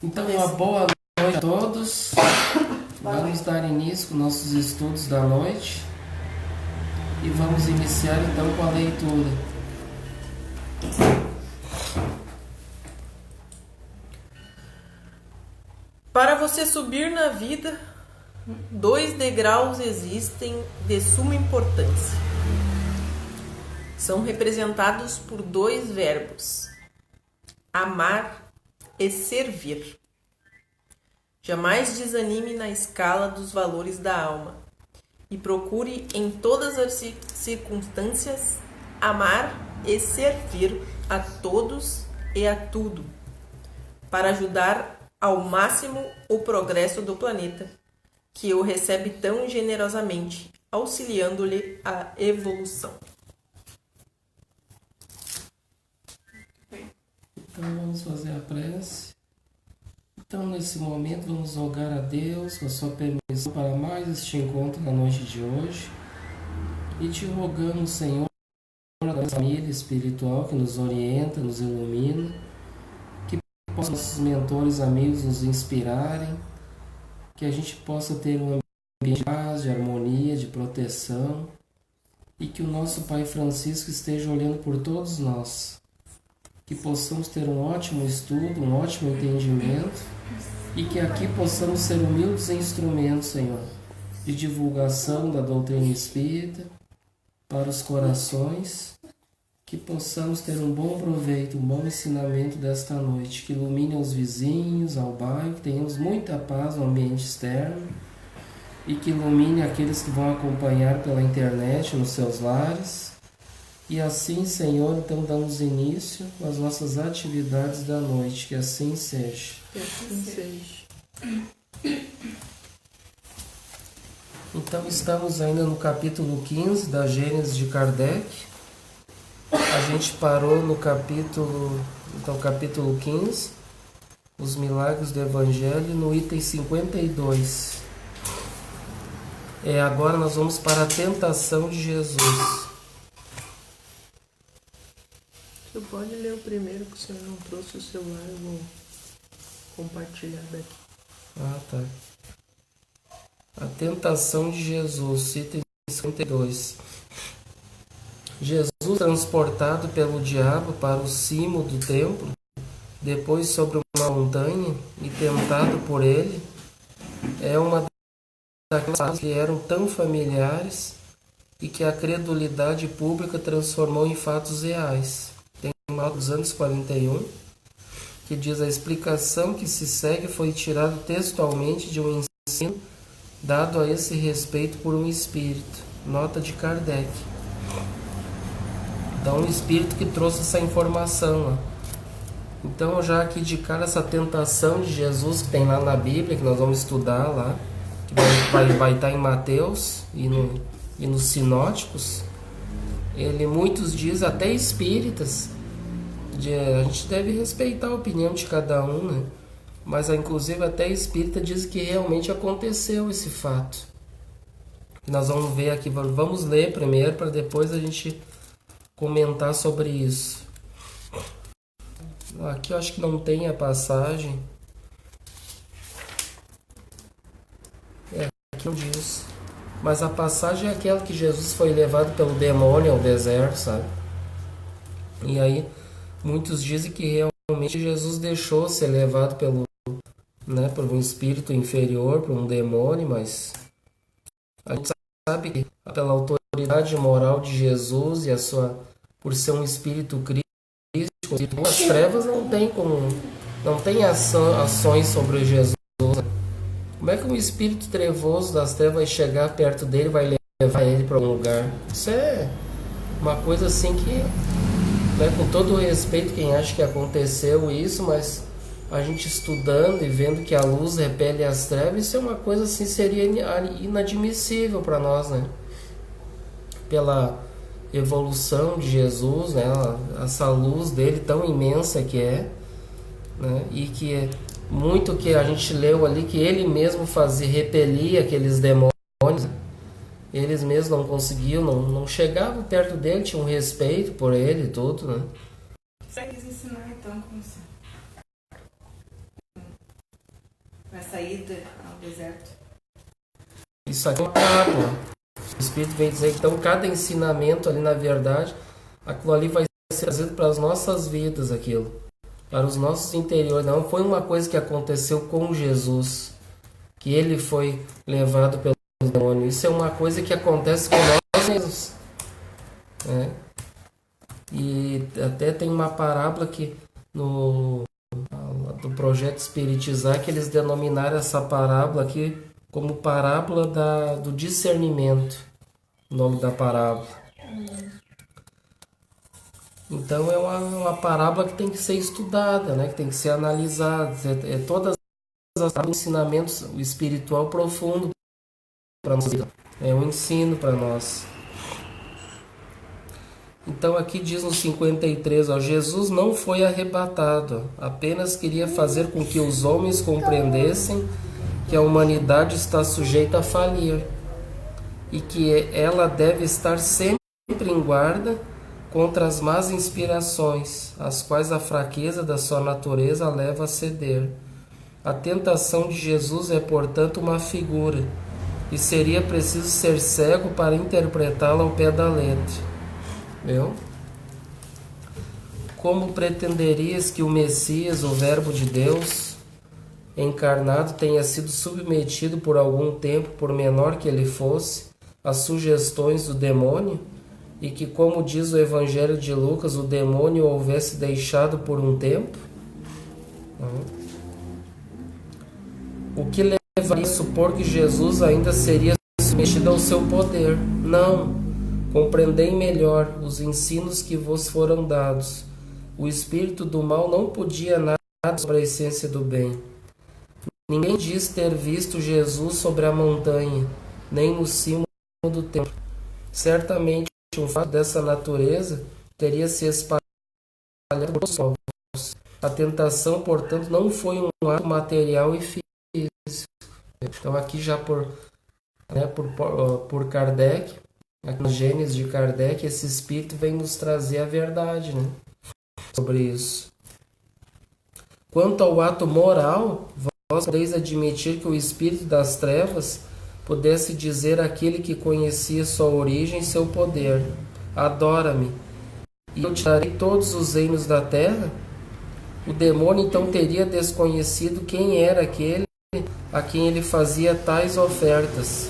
Então, uma boa noite a todos. Vamos dar início com nossos estudos da noite e vamos iniciar então com a leitura. Para você subir na vida, 2 degraus existem de suma importância. São representados por 2 verbos: amar e servir. Jamais desanime na escala dos valores da alma e procure em todas as circunstâncias amar e servir a todos e a tudo, para ajudar ao máximo o progresso do planeta, que o recebe tão generosamente, auxiliando-lhe a evolução. Então vamos fazer a prece. Então nesse momento vamos rogar a Deus com a sua permissão para mais este encontro na noite de hoje. E te rogamos, Senhor, da família espiritual que nos orienta, nos ilumina, que possam nossos mentores, amigos nos inspirarem, que a gente possa ter um ambiente de paz, de harmonia, de proteção, e que o nosso Pai Francisco esteja olhando por todos nós, que possamos ter um ótimo estudo, um ótimo entendimento, e que aqui possamos ser humildes instrumentos, Senhor, de divulgação da doutrina espírita para os corações, que possamos ter um bom proveito, um bom ensinamento desta noite, que ilumine os vizinhos, ao bairro, que tenhamos muita paz no ambiente externo e que ilumine aqueles que vão acompanhar pela internet nos seus lares. E assim, Senhor, então damos início às nossas atividades da noite, que assim seja. Que assim seja. Então estamos ainda no capítulo 15 da Gênesis de Kardec. A gente parou no capítulo 15, os milagres do Evangelho, no item 52. Agora nós vamos para a tentação de Jesus. Você pode ler o primeiro, que o senhor não trouxe o celular, eu vou compartilhar daqui. Ah, tá. A tentação de Jesus, item 52. Jesus, transportado pelo diabo para o cimo do templo, depois sobre uma montanha e tentado por ele, é uma daquelas coisas que eram tão familiares e que a credulidade pública transformou em fatos reais. Tem uma 241 que diz: a explicação que se segue foi tirada textualmente de um ensino dado a esse respeito por um espírito. Nota de Kardec. Então, um espírito que trouxe essa informação. Então, já aqui de cara, essa tentação de Jesus que tem lá na Bíblia, que nós vamos estudar lá, que vai estar em Mateus e nos sinóticos, muitos dizem, até espíritas, a gente deve respeitar a opinião de cada um, né? Mas inclusive até espírita diz que realmente aconteceu esse fato. Nós vamos ver aqui, vamos ler primeiro para depois a gente comentar sobre isso. Aqui eu acho que não tem a passagem. Aqui não diz. Mas a passagem é aquela que Jesus foi levado pelo demônio ao deserto, sabe? E aí muitos dizem que realmente Jesus deixou ser levado por um espírito inferior, por um demônio, mas a gente sabe que pela autoridade moral de Jesus e por ser um espírito crístico, as trevas não tem ações sobre Jesus. Como é que um espírito trevoso das trevas vai chegar perto dele e vai levar ele para um lugar? Isso é uma coisa assim que, com todo o respeito quem acha que aconteceu isso, mas a gente estudando e vendo que a luz repele as trevas, isso é uma coisa assim, seria inadmissível para nós, né? Pela evolução de Jesus, né? Essa luz dele tão imensa que é, né? E que é muito que a gente leu ali, que ele mesmo repelia aqueles demônios, né? Eles mesmos não conseguiam, não chegavam perto dele, tinham um respeito por ele e tudo, né? Consegue ensinar então como se Vai sair ao deserto. Isso aqui é uma parábola. O Espírito vem dizer que então cada ensinamento ali, na verdade, aquilo ali vai ser trazido para as nossas vidas, aquilo. Para os nossos interiores. Não foi uma coisa que aconteceu com Jesus, que ele foi levado pelo demônio. Isso é uma coisa que acontece com nós mesmos. Né? E até tem uma parábola que do projeto Espiritizar, que eles denominaram essa parábola aqui como parábola do discernimento, o nome da parábola. Então é uma parábola que tem que ser estudada, né? Que tem que ser analisada. Todas os ensinamentos, o espiritual profundo para nós. É um ensino para nós. Então aqui diz no 53, ó, Jesus não foi arrebatado, apenas queria fazer com que os homens compreendessem que a humanidade está sujeita a falir e que ela deve estar sempre em guarda contra as más inspirações, as quais a fraqueza da sua natureza a leva a ceder. A tentação de Jesus é, portanto, uma figura, e seria preciso ser cego para interpretá-la ao pé da letra. Viu? Como pretenderias que o Messias, o Verbo de Deus, encarnado, tenha sido submetido por algum tempo, por menor que ele fosse, às sugestões do demônio, e que, como diz o Evangelho de Lucas, o demônio o houvesse deixado por um tempo? O que levaria a supor que Jesus ainda seria submetido ao seu poder? Não. Compreendei melhor os ensinos que vos foram dados. O espírito do mal não podia nada sobre a essência do bem. Ninguém diz ter visto Jesus sobre a montanha, nem no cimo do templo. Certamente um fato dessa natureza teria se espalhado por todos os povos. A tentação, portanto, não foi um ato material e físico. Então aqui já por Kardec, aqui no Gênesis de Kardec, esse espírito vem nos trazer a verdade, né, sobre isso. Quanto ao ato moral, vós podeis admitir que o espírito das trevas pudesse dizer àquele que conhecia sua origem e seu poder: adora-me, e eu te darei todos os reinos da terra? O demônio então teria desconhecido quem era aquele a quem ele fazia tais ofertas,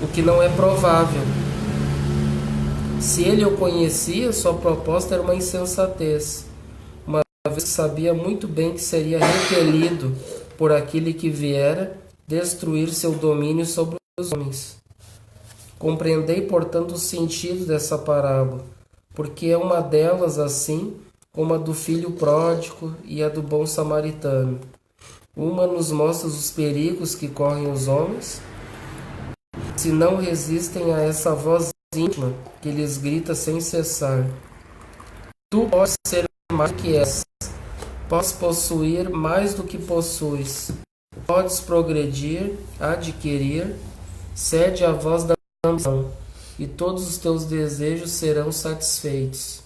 o que não é provável. Se ele o conhecia, sua proposta era uma insensatez, uma vez que sabia muito bem que seria repelido por aquele que viera destruir seu domínio sobre os homens. Compreendei, portanto, o sentido dessa parábola, porque é uma delas, assim como a do filho pródigo e a do bom samaritano. Uma nos mostra os perigos que correm os homens, se não resistem a essa voz íntima que lhes grita sem cessar: tu podes ser mais do que és, podes possuir mais do que possuis, podes progredir, adquirir, cede à voz da ambição, e todos os teus desejos serão satisfeitos.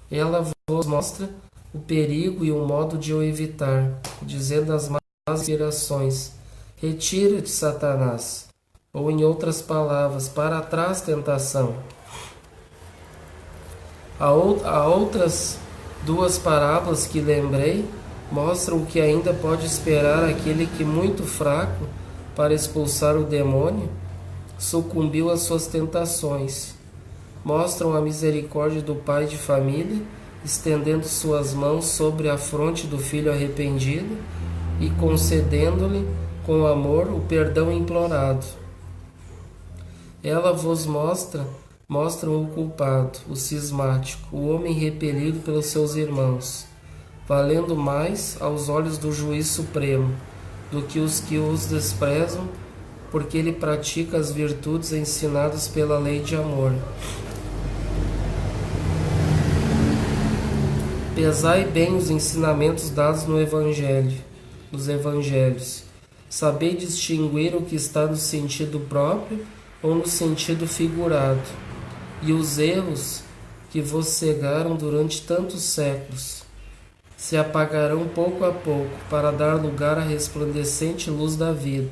Ela vos mostra o perigo e o modo de o evitar, dizendo as más inspirações: retira-te, Satanás. Ou, em outras palavras, para trás, tentação. Há outras duas parábolas que lembrei mostram o que ainda pode esperar aquele que, muito fraco para expulsar o demônio, sucumbiu às suas tentações. Mostram a misericórdia do pai de família, estendendo suas mãos sobre a fronte do filho arrependido e concedendo-lhe, com amor, o perdão implorado. Ela vos mostram o culpado, o cismático, o homem repelido pelos seus irmãos, valendo mais aos olhos do juiz supremo do que os que os desprezam, porque ele pratica as virtudes ensinadas pela lei de amor. Pesai bem os ensinamentos dados nos evangelhos. Sabei distinguir o que está no sentido próprio ou no sentido figurado, e os erros que vos cegaram durante tantos séculos. se apagarão pouco a pouco, para dar lugar à resplandecente luz da vida.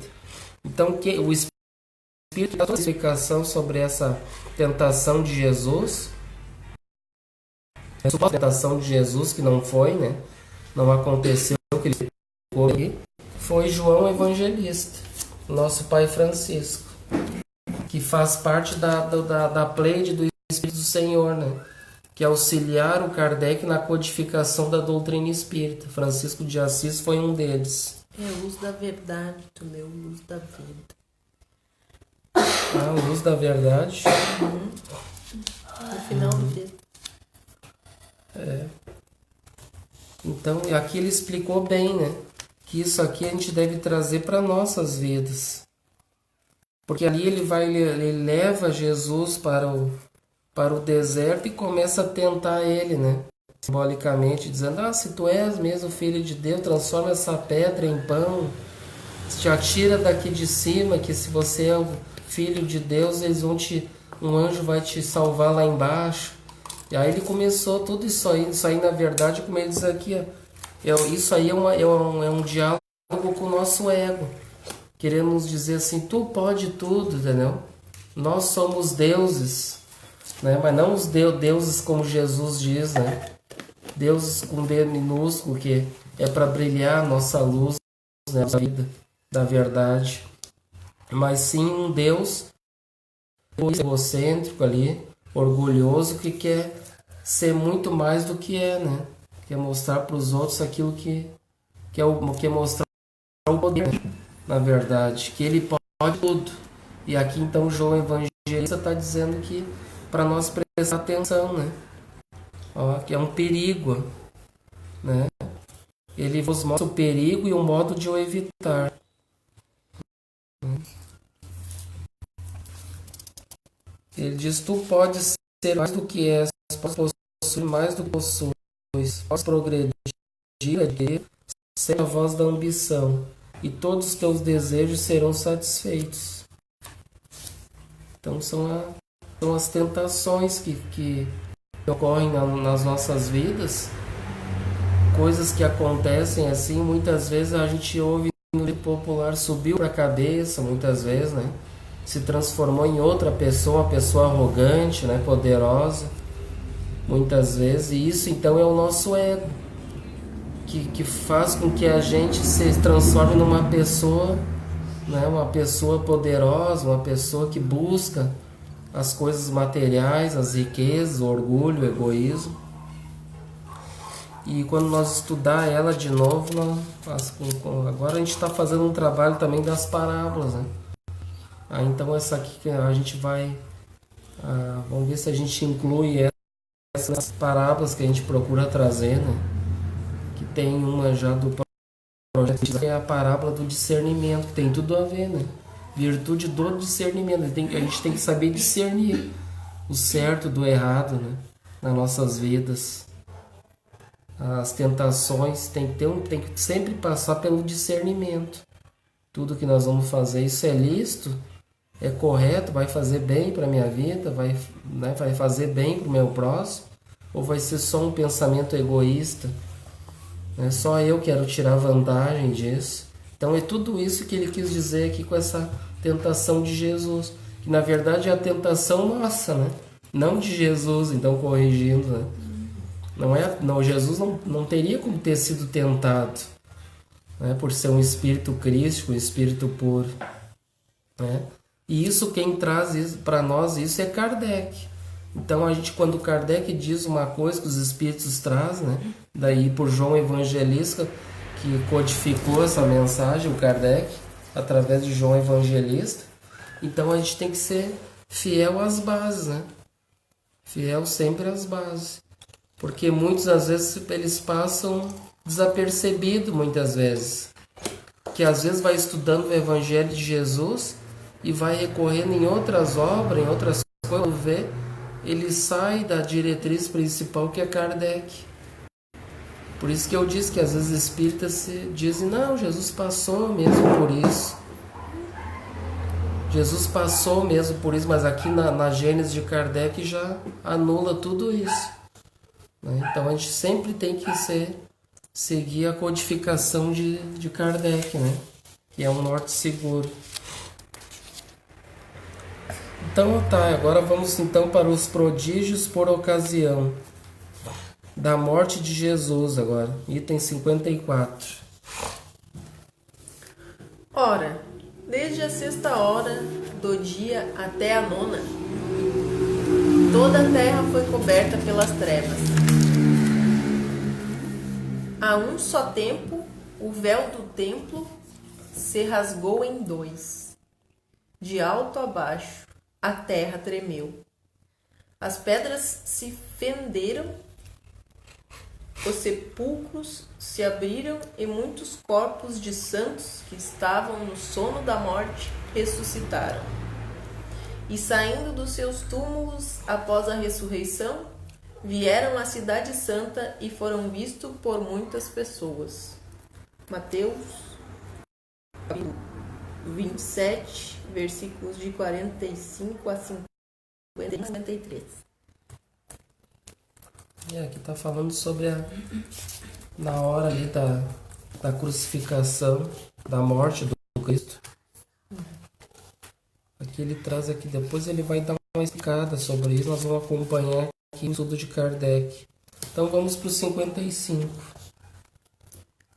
Então, o Espírito dá uma explicação sobre essa tentação de Jesus. A tentação de Jesus, que não foi, né? Não aconteceu o que ele ficou aqui, foi João Evangelista, nosso pai Francisco, que faz parte da pleide do Espírito do Senhor, né? Que auxiliar o Kardec na codificação da doutrina espírita. Francisco de Assis foi um deles. É luz da verdade, tu leu luz da vida. Ah, luz da verdade. No final do texto. Então, aqui ele explicou bem, né? Que isso aqui a gente deve trazer para nossas vidas. Porque ali ele leva Jesus para o deserto e começa a tentar ele, né? Simbolicamente, dizendo, se tu és mesmo filho de Deus, transforma essa pedra em pão, te atira daqui de cima, que se você é o filho de Deus, um anjo vai te salvar lá embaixo. E aí ele começou tudo isso aí na verdade, como ele diz aqui, isso aí é um diálogo com o nosso ego, querendo nos dizer assim, tu pode tudo, entendeu? Nós somos deuses, né? Mas não os deuses como Jesus diz, né? Deuses com D minúsculo, que é para brilhar a nossa luz, né? A vida da verdade, mas sim um Deus egocêntrico ali, orgulhoso, que quer ser muito mais do que é, né? Quer mostrar para os outros aquilo que quer mostrar o poder, na verdade, que ele pode tudo. E aqui então João Evangelista está dizendo que para nós prestar atenção, né? Que é um perigo, né? Ele vos mostra o perigo e o modo de o evitar. Ele diz, tu podes ser mais do que és, podes possuir mais do que possuis, podes progredir sem a voz da ambição, e todos os teus desejos serão satisfeitos. Então são as tentações que ocorrem nas nossas vidas, coisas que acontecem assim, muitas vezes a gente ouve no livro popular, subiu para a cabeça, muitas vezes, né? Se transformou em outra pessoa, uma pessoa arrogante, né? Poderosa, muitas vezes, e isso então é o nosso ego, que faz com que a gente se transforme numa pessoa, né? Uma pessoa poderosa, uma pessoa que busca as coisas materiais, as riquezas, o orgulho, o egoísmo. E quando nós estudar ela de novo, agora a gente está fazendo um trabalho também das parábolas, né? Então essa aqui que a gente vai, vamos ver se a gente inclui essas parábolas que a gente procura trazer, né? Que tem uma já do projeto, que é a parábola do discernimento, que tem tudo a ver, né? Virtude do discernimento, a gente tem que saber discernir o certo do errado, né? Nas nossas vidas. As tentações tem que sempre passar pelo discernimento. Tudo que nós vamos fazer, isso é lícito, é correto, vai fazer bem para a minha vida, vai fazer bem para o meu próximo, ou vai ser só um pensamento egoísta, né? Só eu quero tirar vantagem disso. Então é tudo isso que ele quis dizer aqui com essa tentação de Jesus, que na verdade é a tentação nossa, né? Não de Jesus, então corrigindo, né? Jesus não teria como ter sido tentado, né? Por ser um espírito crístico, um espírito puro, né? E isso, quem traz para nós isso é Kardec. Então quando Kardec diz uma coisa que os espíritos trazem, né? Daí por João Evangelista, que codificou essa mensagem, o Kardec, através de João Evangelista, então a gente tem que ser fiel às bases, né? Fiel sempre às bases. Porque muitas às vezes eles passam desapercebido, muitas vezes. Que às vezes vai estudando o Evangelho de Jesus e vai recorrendo em outras obras, em outras coisas, ele sai da diretriz principal, que é Kardec. Por isso que eu disse que às vezes espíritas se dizem, não, Jesus passou mesmo por isso. Jesus passou mesmo por isso, mas aqui na Gênese de Kardec já anula tudo isso. Então a gente sempre tem que ser seguir a codificação de Kardec, né? Que é um norte seguro. Então tá, agora vamos então para os prodígios por ocasião da morte de Jesus agora, item 54. Ora, desde a 6ª do dia até a 9ª, toda a terra foi coberta pelas trevas. A um só tempo, o véu do templo se rasgou em 2. De alto a baixo, a terra tremeu. As pedras se fenderam, os sepulcros se abriram e muitos corpos de santos que estavam no sono da morte ressuscitaram. E saindo dos seus túmulos após a ressurreição, vieram à cidade santa e foram vistos por muitas pessoas. Mateus 27, versículos de 45 a 53. Aqui está falando sobre na hora ali da crucificação, da morte do Cristo. Aqui ele traz aqui, depois ele vai dar uma explicada sobre isso, nós vamos acompanhar aqui o estudo de Kardec. Então vamos para o 55.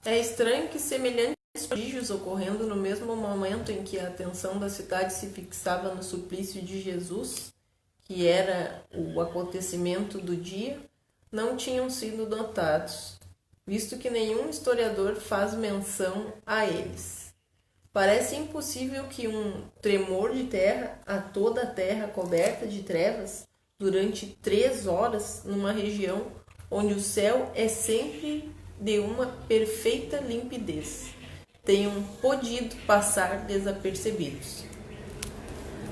É estranho que semelhantes prodígios ocorrendo no mesmo momento em que a atenção da cidade se fixava no suplício de Jesus, que era o acontecimento do dia, não tinham sido notados, visto que nenhum historiador faz menção a eles. Parece impossível que um tremor de terra a toda a terra coberta de trevas durante 3 horas numa região onde o céu é sempre de uma perfeita limpidez tenham podido passar desapercebidos.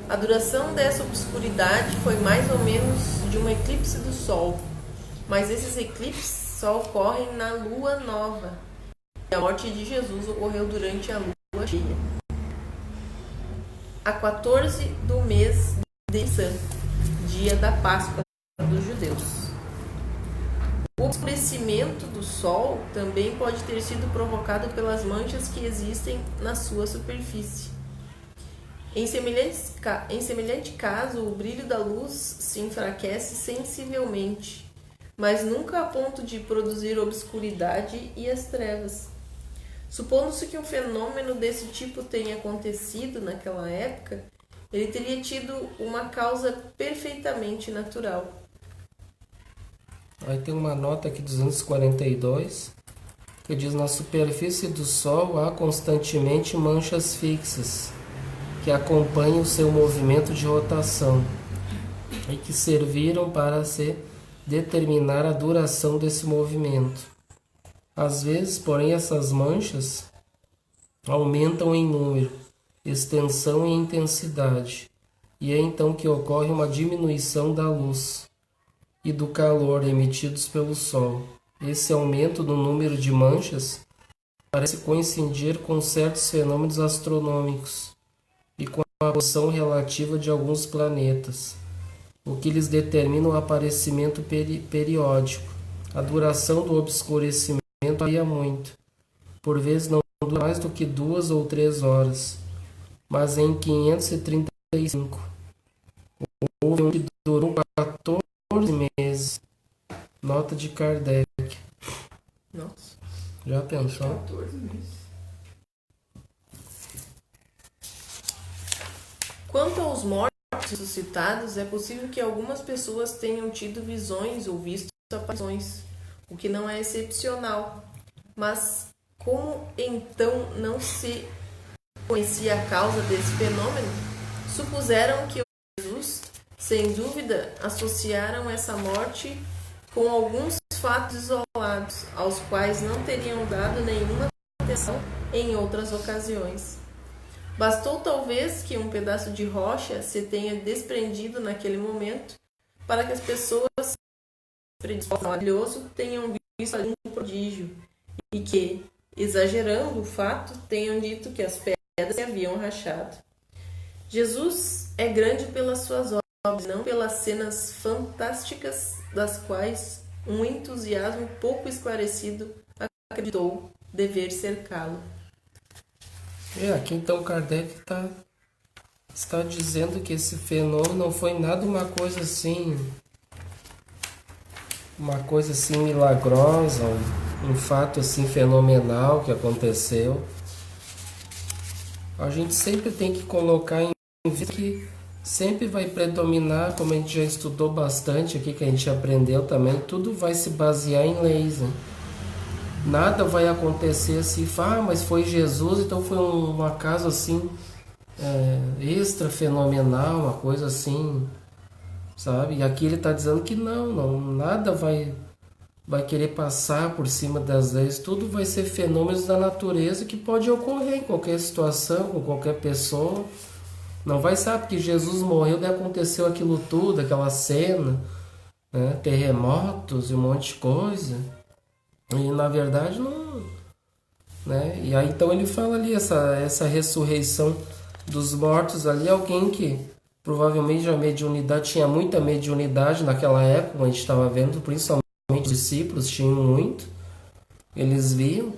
A duração dessa obscuridade foi mais ou menos de um eclipse do Sol, mas esses eclipses só ocorrem na lua nova, e a morte de Jesus ocorreu durante a lua cheia. A 14 do mês de Nissan, dia da Páscoa dos judeus. O obscurecimento do Sol também pode ter sido provocado pelas manchas que existem na sua superfície. Em semelhante caso, o brilho da luz se enfraquece sensivelmente, mas nunca a ponto de produzir obscuridade e as trevas. Supondo-se que um fenômeno desse tipo tenha acontecido naquela época, ele teria tido uma causa perfeitamente natural. Aí tem uma nota aqui 242 que diz: na superfície do Sol há constantemente manchas fixas que acompanham o seu movimento de rotação e que serviram para se determinar a duração desse movimento. Às vezes, porém, essas manchas aumentam em número, extensão e intensidade, e é então que ocorre uma diminuição da luz e do calor emitidos pelo Sol. Esse aumento no número de manchas parece coincidir com certos fenômenos astronômicos e com a posição relativa de alguns planetas, o que lhes determina o aparecimento periódico. A duração do obscurecimento varia muito. Por vezes não dura mais do que 2 ou 3 horas, mas em 535 houve um que durou 14 meses. Nota de Kardec. Nossa. Já pensou? 14 meses. Quanto aos mortos ressuscitados, é possível que algumas pessoas tenham tido visões ou visto aparições, o que não é excepcional. Mas como então não se conhecia a causa desse fenômeno, supuseram que Jesus, sem dúvida, associaram essa morte com alguns fatos isolados, aos quais não teriam dado nenhuma atenção em outras ocasiões. Bastou talvez que um pedaço de rocha se tenha desprendido naquele momento para que as pessoas predispostas ao maravilhoso tenham visto algum prodígio e que, exagerando o fato, tenham dito que as pedras se haviam rachado. Jesus é grande pelas suas obras, não pelas cenas fantásticas das quais um entusiasmo pouco esclarecido acreditou dever cercá-lo. Aqui então Kardec está dizendo que esse fenômeno não foi nada uma coisa assim milagrosa, um fato assim fenomenal que aconteceu. A gente sempre tem que colocar em vista que sempre vai predominar, como a gente já estudou bastante aqui, que a gente aprendeu também, tudo vai se basear em leis, né? Nada vai acontecer assim, mas foi Jesus, então foi um acaso assim extra fenomenal, uma coisa assim, sabe? E aqui ele está dizendo que não, nada vai querer passar por cima das leis, tudo vai ser fenômenos da natureza que pode ocorrer em qualquer situação, com qualquer pessoa. Não vai saber que Jesus morreu, daí aconteceu aquilo tudo, aquela cena, né? Terremotos e um monte de coisa. E na verdade não, né? E aí então ele fala ali essa ressurreição dos mortos ali, alguém que provavelmente a mediunidade, tinha muita mediunidade naquela época, a gente estava vendo, principalmente os discípulos tinham muito, eles viam,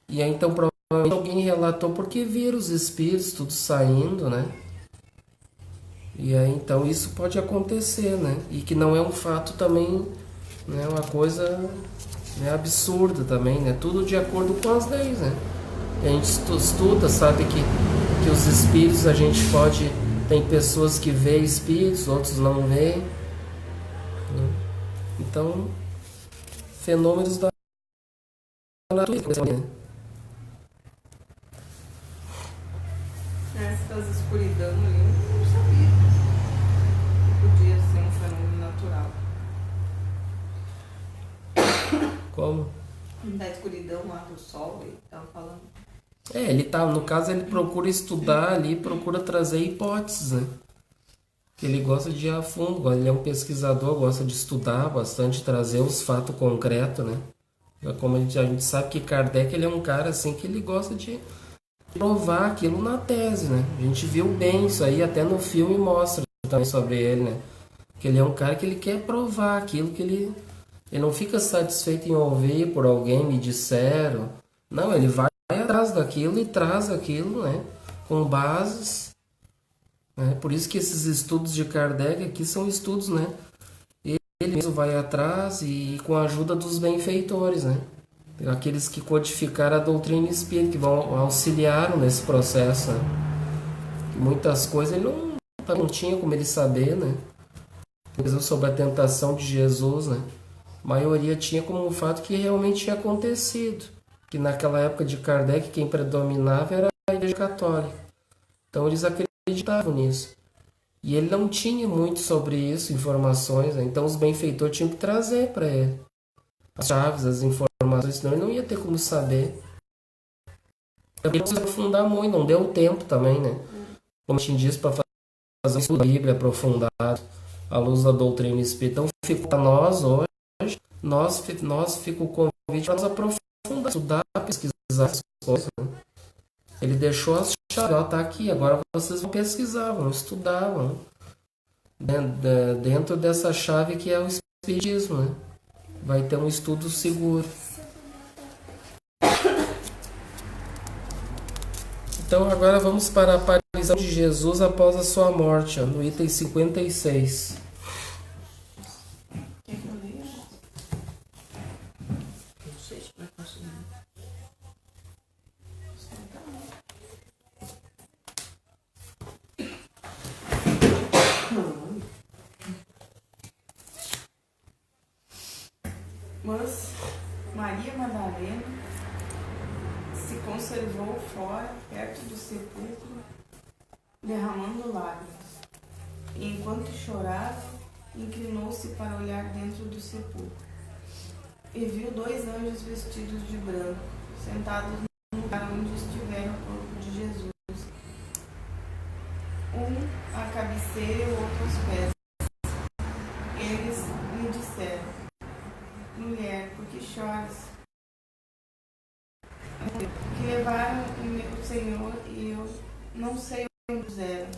e aí então provavelmente alguém relatou porque viram os espíritos tudo saindo, né? E aí então isso pode acontecer, né? E que não é um fato também, né? Uma coisa, né, absurda também, né? Tudo de acordo com as leis, né? A gente estuda, sabe que os espíritos a gente pode... Tem pessoas que veem espíritos, outros não veem, né? Então, fenômenos da natureza, né? Essas escuridão ali, eu não sabia que podia ser um fenômeno natural. Como? Da escuridão lá do sol, ele estava falando. Ele tá, no caso, ele procura estudar ali, procura trazer hipóteses, né? Que ele gosta de ir a fundo, ele é um pesquisador, gosta de estudar bastante, trazer os fatos concretos, né? Como a gente sabe que Kardec, ele é um cara assim que ele gosta de provar aquilo na tese, né? A gente viu bem isso aí, até no filme mostra também sobre ele, né? Que ele é um cara que ele quer provar aquilo que ele não fica satisfeito em ouvir por alguém, me disseram. Não, ele vai atrás daquilo e traz aquilo, né? Com bases, né? Por isso que esses estudos de Kardec aqui são estudos, né? Ele mesmo vai atrás e com a ajuda dos benfeitores, né? Aqueles que codificaram a doutrina espírita, que vão auxiliar nesse processo, né? Muitas coisas ele não tinha como ele saber, né? Por exemplo, sobre a tentação de Jesus, né? A maioria tinha como um fato que realmente tinha acontecido. Que naquela época de Kardec, quem predominava era a Igreja Católica. Então eles acreditavam nisso. E ele não tinha muito sobre isso, informações, né? Então os benfeitores tinham que trazer para ele as chaves, as informações, senão ele não ia ter como saber. Também precisa aprofundar muito, não deu tempo também, né? Como a gente diz, para fazer um estudo da Bíblia aprofundado, à luz da doutrina espírita. Então fica para nós hoje, nós fica o convite para nós aprofundar, estudar, pesquisar as coisas, né? Ele deixou as chaves, está aqui, agora vocês vão pesquisar, vão estudar, vão dentro dessa chave que é o espiritismo, né? Vai ter um estudo seguro. Então agora vamos para a aparição de Jesus após a sua morte, no item 56. Mas Maria Madalena se conservou fora, perto do sepulcro, derramando lágrimas. E enquanto chorava, inclinou-se para olhar dentro do sepulcro. E viu 2 anjos vestidos de branco, sentados no lugar onde estivera o corpo de Jesus. Um à cabeceira e o outro aos pés. Eles lhe disseram: mulher, por que choras? Que levaram o meu Senhor e eu não sei onde puseram.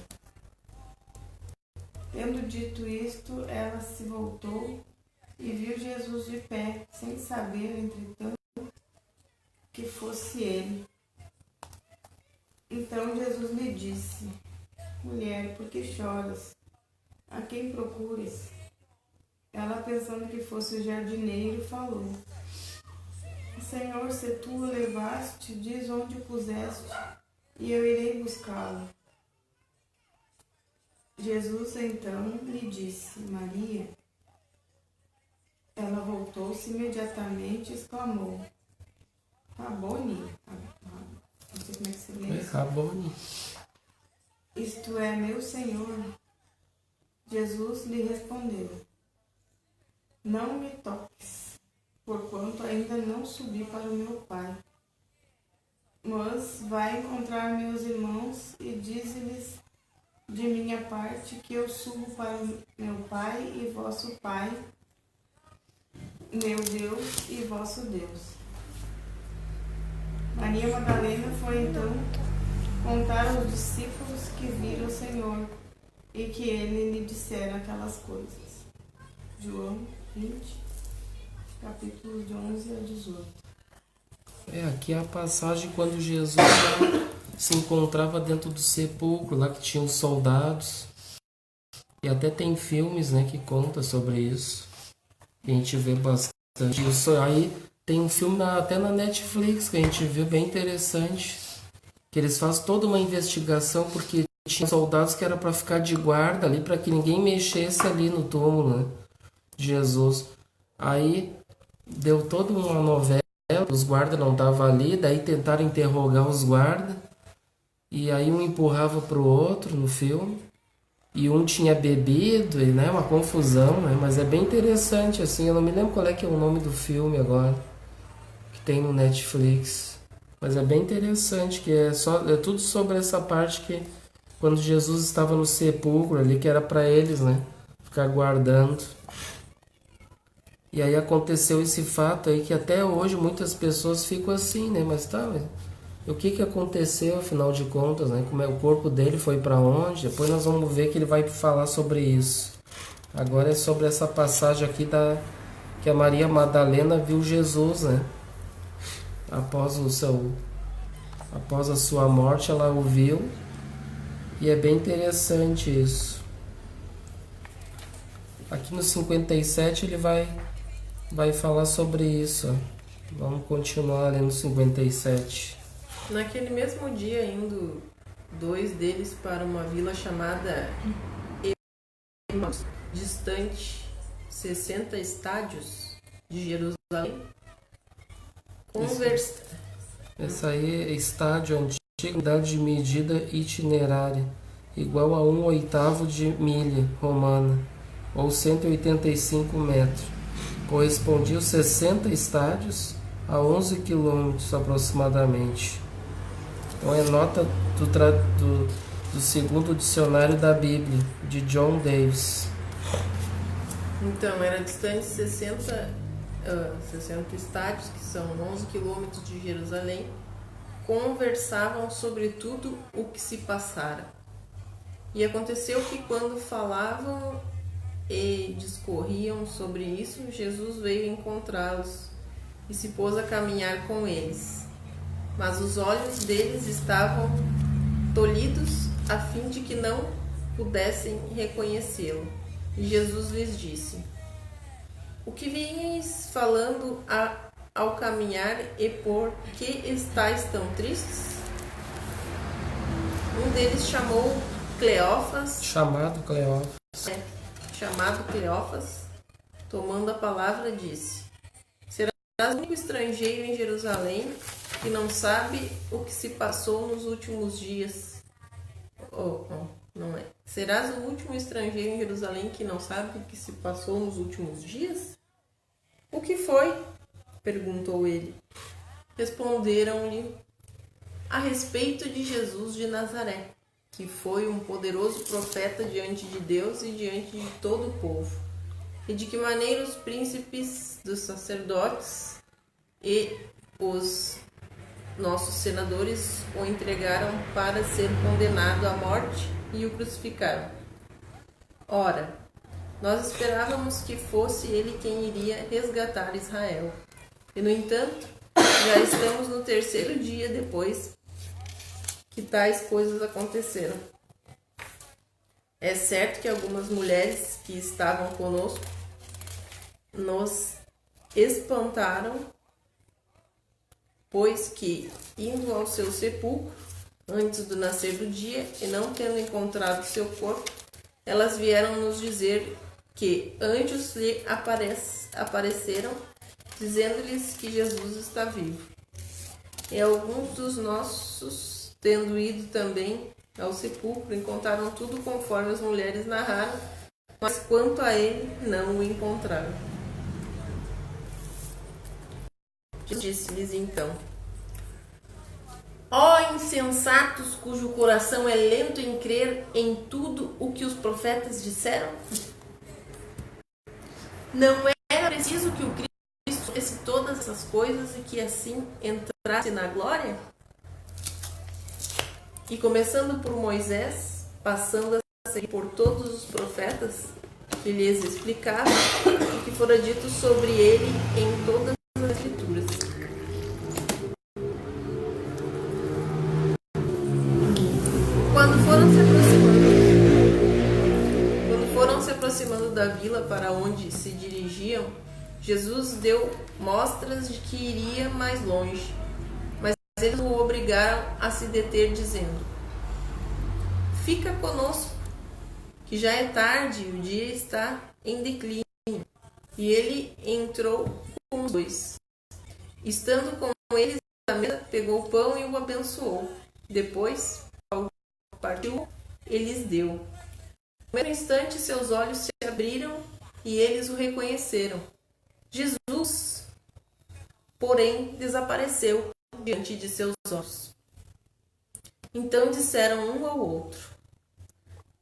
Tendo dito isto, ela se voltou e viu Jesus de pé, sem saber, entretanto, que fosse ele. Então Jesus lhe disse: Mulher, por que choras? A quem procuras? Ela, pensando que fosse o jardineiro, falou: Senhor, se tu o levaste, diz onde o puseste, e eu irei buscá-lo. Jesus então lhe disse: Maria. Ela voltou-se imediatamente e exclamou: Rabone. Não sei como é que se lê isso. Rabone. Isto é, meu Senhor. Jesus lhe respondeu: Não me toques, porquanto ainda não subi para o meu Pai. Mas vai encontrar meus irmãos e dize-lhes de minha parte que eu subo para o meu Pai e vosso Pai, meu Deus e vosso Deus. Maria Madalena foi então contar aos discípulos que viram o Senhor e que ele lhe dissera aquelas coisas. João 20, capítulos de 11 a 18. Aqui é a passagem quando Jesus já se encontrava dentro do sepulcro, lá que tinha os soldados. E até tem filmes, né, que conta sobre isso. A gente vê bastante isso. Aí tem um filme até na Netflix que a gente vê bem interessante. Que eles fazem toda uma investigação porque tinha soldados que era para ficar de guarda ali, para que ninguém mexesse ali no túmulo, né, de Jesus. Aí deu toda uma novela, os guardas não estavam ali, daí tentaram interrogar os guardas. E aí um empurrava pro outro no filme. E um tinha bebido, e né, uma confusão, né? Mas é bem interessante, assim. Eu não me lembro qual é que é o nome do filme agora, que tem no Netflix. Mas é bem interessante, que é tudo sobre essa parte que quando Jesus estava no sepulcro ali, que era para eles, né, ficar guardando. E aí aconteceu esse fato aí que até hoje muitas pessoas ficam assim, né? Mas tá, o que aconteceu afinal de contas, né? Como é o corpo dele foi para onde? Depois nós vamos ver que ele vai falar sobre isso. Agora é sobre essa passagem aqui que a Maria Madalena viu Jesus, né? Após a sua morte, ela o viu. E é bem interessante isso. Aqui no 57 ele vai falar sobre isso. Vamos continuar ali no 57. Naquele mesmo dia, indo 2 deles para uma vila chamada Emaús, distante 60 estádios de Jerusalém, Essa aí é estádio antigo, unidade de medida itinerária, igual a 1/8 de milha romana, ou 185 metros. Correspondia aos 60 estádios a 11 quilômetros aproximadamente. Então é nota do segundo dicionário da Bíblia, de John Davis. Então, era distante 60 estádios, que são 11 quilômetros de Jerusalém. Conversavam sobre tudo o que se passara. E aconteceu que quando falavam e discorriam sobre isso, Jesus veio encontrá-los e se pôs a caminhar com eles. Mas os olhos deles estavam tolhidos, a fim de que não pudessem reconhecê-lo. E Jesus lhes disse: O que vinhais falando ao caminhar, e por que estáis tão tristes? Um deles chamado Cleófas, tomando a palavra, disse: Serás o único estrangeiro em Jerusalém que não sabe o que se passou nos últimos dias. Não é. Serás o último estrangeiro em Jerusalém que não sabe o que se passou nos últimos dias? O que foi? Perguntou ele. Responderam-lhe: a respeito de Jesus de Nazaré, que foi um poderoso profeta diante de Deus e diante de todo o povo, e de que maneira os príncipes dos sacerdotes e os nossos senadores o entregaram para ser condenado à morte e o crucificaram. Ora, nós esperávamos que fosse ele quem iria resgatar Israel. E, no entanto, Já estamos no terceiro dia depois que tais coisas aconteceram. É certo que algumas mulheres que estavam conosco nos espantaram, pois que, indo ao seu sepulcro, antes do nascer do dia, e não tendo encontrado seu corpo, elas vieram nos dizer que anjos lhe apareceram, dizendo-lhes que Jesus está vivo. E alguns dos nossos, tendo ido também ao sepulcro, encontraram tudo conforme as mulheres narraram, mas quanto a ele, não o encontraram. Disse-lhes então: ó insensatos, cujo coração é lento em crer em tudo o que os profetas disseram? Não era preciso que o Cristo fizesse todas essas coisas e que assim entrasse na glória? E começando por Moisés, passando a seguir por todos os profetas, que lhes explicava o que fora dito sobre ele em todas as Escrituras. Quando foram se aproximando da vila para onde se dirigiam, Jesus deu mostras de que iria mais longe, mas eles o obrigaram a se deter, dizendo: fica conosco, que já é tarde e o dia está em declínio. E ele entrou com os dois. Estando com eles à mesa, pegou o pão e o abençoou. Depois, ao partiu, lhes deu. No mesmo instante, seus olhos se abriram e eles o reconheceram. Jesus, porém, desapareceu diante de seus olhos. Então disseram um ao outro: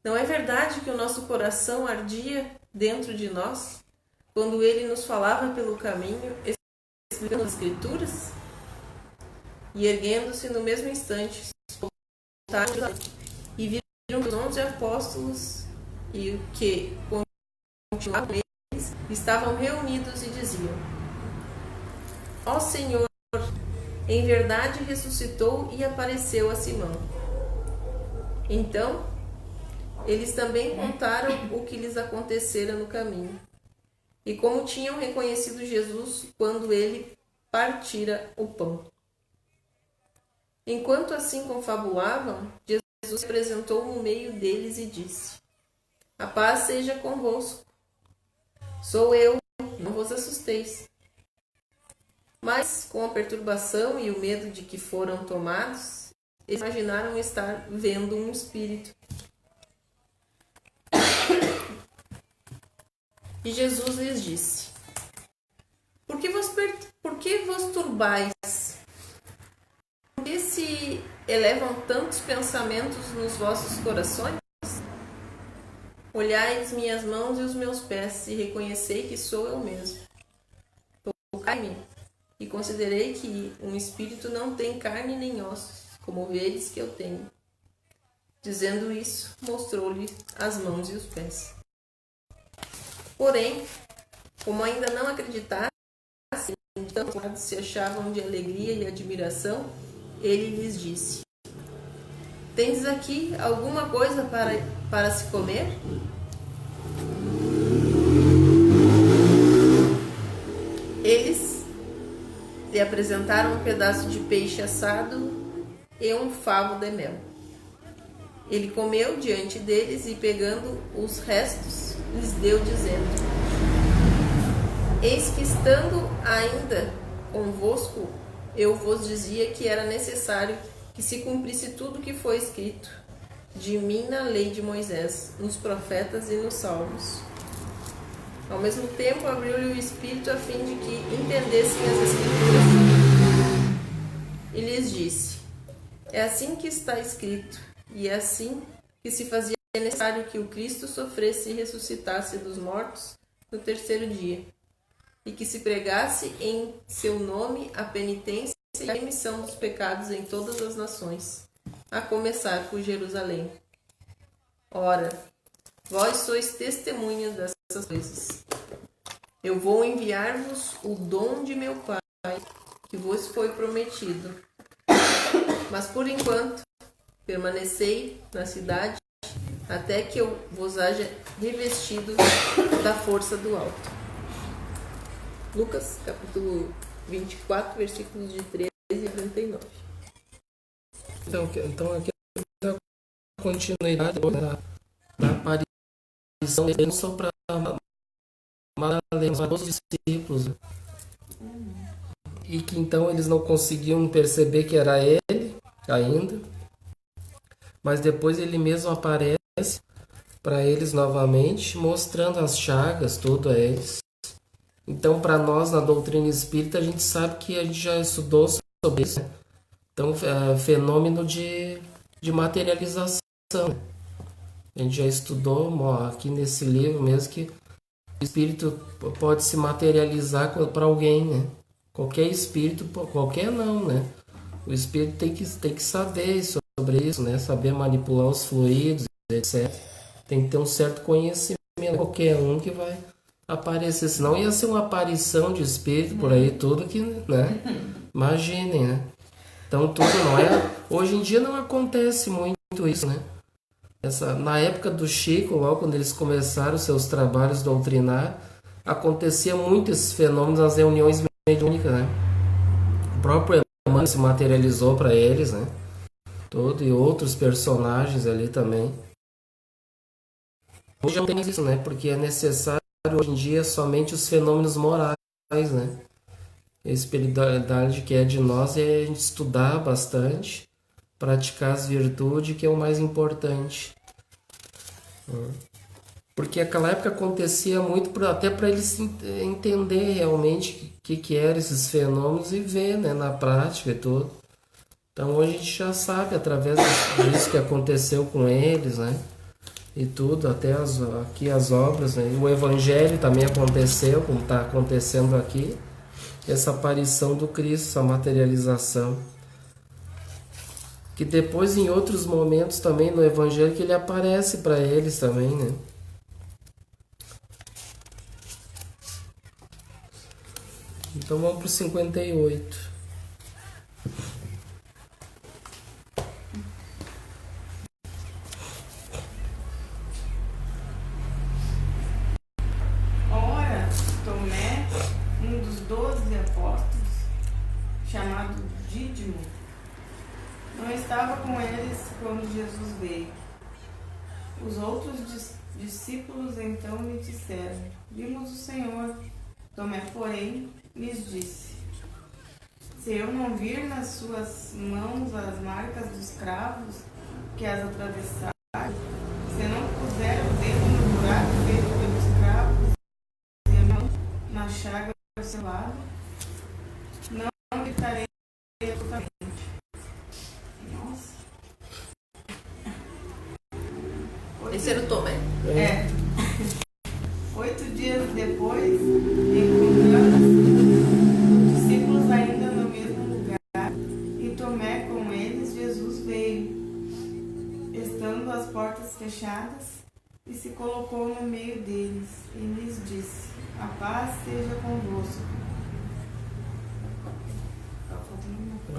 não é verdade que o nosso coração ardia dentro de nós, quando ele nos falava pelo caminho, explicando as Escrituras? E erguendo-se no mesmo instante, voltaram e viram os 11 apóstolos e que continuavam com eles, estavam reunidos e diziam: ó Senhor, em verdade ressuscitou e apareceu a Simão. Então, eles também contaram o que lhes acontecera no caminho, e como tinham reconhecido Jesus quando ele partira o pão. Enquanto assim confabulavam, Jesus se apresentou no meio deles e disse: a paz seja convosco. Sou eu, não vos assusteis. Mas, com a perturbação e o medo de que foram tomados, eles imaginaram estar vendo um espírito. E Jesus lhes disse: por que vos turbais? Por que se elevam tantos pensamentos nos vossos corações? Olhai as minhas mãos e os meus pés, e reconhecei que sou eu mesmo. Tocai-me, e considerei que um espírito não tem carne nem ossos, como vedes que eu tenho. Dizendo isso, mostrou-lhe as mãos e os pés. Porém, como ainda não acreditassem, então se achavam de alegria e admiração, ele lhes disse: tendes aqui alguma coisa para se comer? Eles lhe apresentaram um pedaço de peixe assado e um favo de mel. Ele comeu diante deles e, pegando os restos, lhes deu, dizendo: eis que, estando ainda convosco, eu vos dizia que era necessário que se cumprisse tudo o que foi escrito de mim na lei de Moisés, nos profetas e nos salmos. Ao mesmo tempo, abriu-lhe o Espírito a fim de que entendessem as Escrituras. E lhes disse: é assim que está escrito, e é assim que se fazia necessário que o Cristo sofresse e ressuscitasse dos mortos no terceiro dia, e que se pregasse em seu nome a penitência e a remissão dos pecados em todas as nações, a começar por Jerusalém. Ora, vós sois testemunhas dessas coisas. Eu vou enviar-vos o dom de meu Pai, que vos foi prometido. Mas por enquanto, permanecei na cidade até que eu vos haja revestido da força do alto. Lucas, capítulo 24, versículos de 13 a 39. Então aqui é a continuidade da aparição dele, não só para Madalena, mas todos os discípulos. E que então eles não conseguiam perceber que era ele ainda, mas depois ele mesmo aparece para eles novamente, mostrando as chagas, tudo a eles. Então, para nós, na doutrina espírita, a gente sabe que a gente já estudou sobre isso, né? Então, fenômeno de materialização. A gente já estudou aqui nesse livro mesmo que o espírito pode se materializar para alguém, né? Qualquer espírito, qualquer não, né? O espírito tem que saber sobre isso, né? Saber manipular os fluidos, etc. Tem que ter um certo conhecimento. Qualquer um que vai aparecer, senão ia ser uma aparição de espírito por aí, tudo que, né? Imaginem, né? Então tudo não é. Hoje em dia não acontece muito isso, né? Na época do Chico, logo quando eles começaram seus trabalhos doutrinários, acontecia muito esses fenômenos nas reuniões mediúnicas, né? O próprio Emmanuel se materializou para eles, né? Todo e outros personagens ali também. Hoje não tem isso, né? Porque é necessário hoje em dia somente os fenômenos morais, né? A espiritualidade que é de nós é a gente estudar bastante, praticar as virtudes, que é o mais importante. Porque aquela época acontecia muito até para eles entender realmente o que eram esses fenômenos e ver, né, na prática e tudo. Então hoje a gente já sabe através disso que aconteceu com eles, né? E tudo, até aqui as obras, né? O Evangelho também aconteceu, como está acontecendo aqui, essa aparição do Cristo, essa materialização. Que depois em outros momentos também no Evangelho que ele aparece para eles também, né? Então vamos para o 58. Ora, Tomé, um dos 12 apóstolos, chamado Dídimo, não estava com eles quando Jesus veio. Os outros discípulos então lhe disseram: vimos o Senhor. Tomé, porém, lhes disse: se eu não vir nas suas mãos as marcas dos cravos que as atravessaram, se não puser o dedo no buraco feito pelos cravos e a mão na chaga do seu lado, não acreditarei absolutamente. Nossa. Esse era o Tomé. É. 8 dias depois, encontramos os discípulos ainda no mesmo lugar e Tomé com eles. Jesus veio, estando as portas fechadas, e se colocou no meio deles e lhes disse: a paz seja convosco.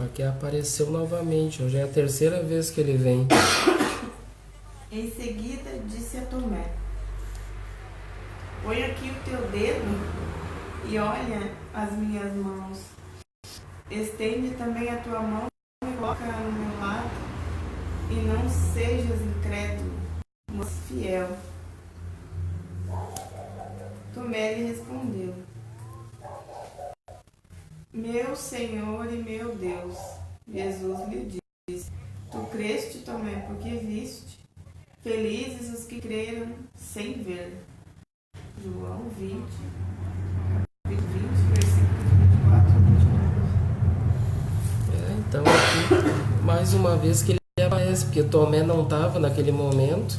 Aqui apareceu novamente, hoje é a terceira vez que ele vem. Em seguida disse a Tomé: põe aqui o teu dedo e olha as minhas mãos. Estende também a tua mão e coloca-a no meu lado, e não sejas incrédulo, mas fiel. Tomé lhe respondeu: meu Senhor e meu Deus. Jesus lhe disse: tu creste, Tomé, porque viste. Felizes os que creram sem ver. João 20, versículo 24 a 29. Então aqui, mais uma vez que ele aparece, porque Tomé não estava naquele momento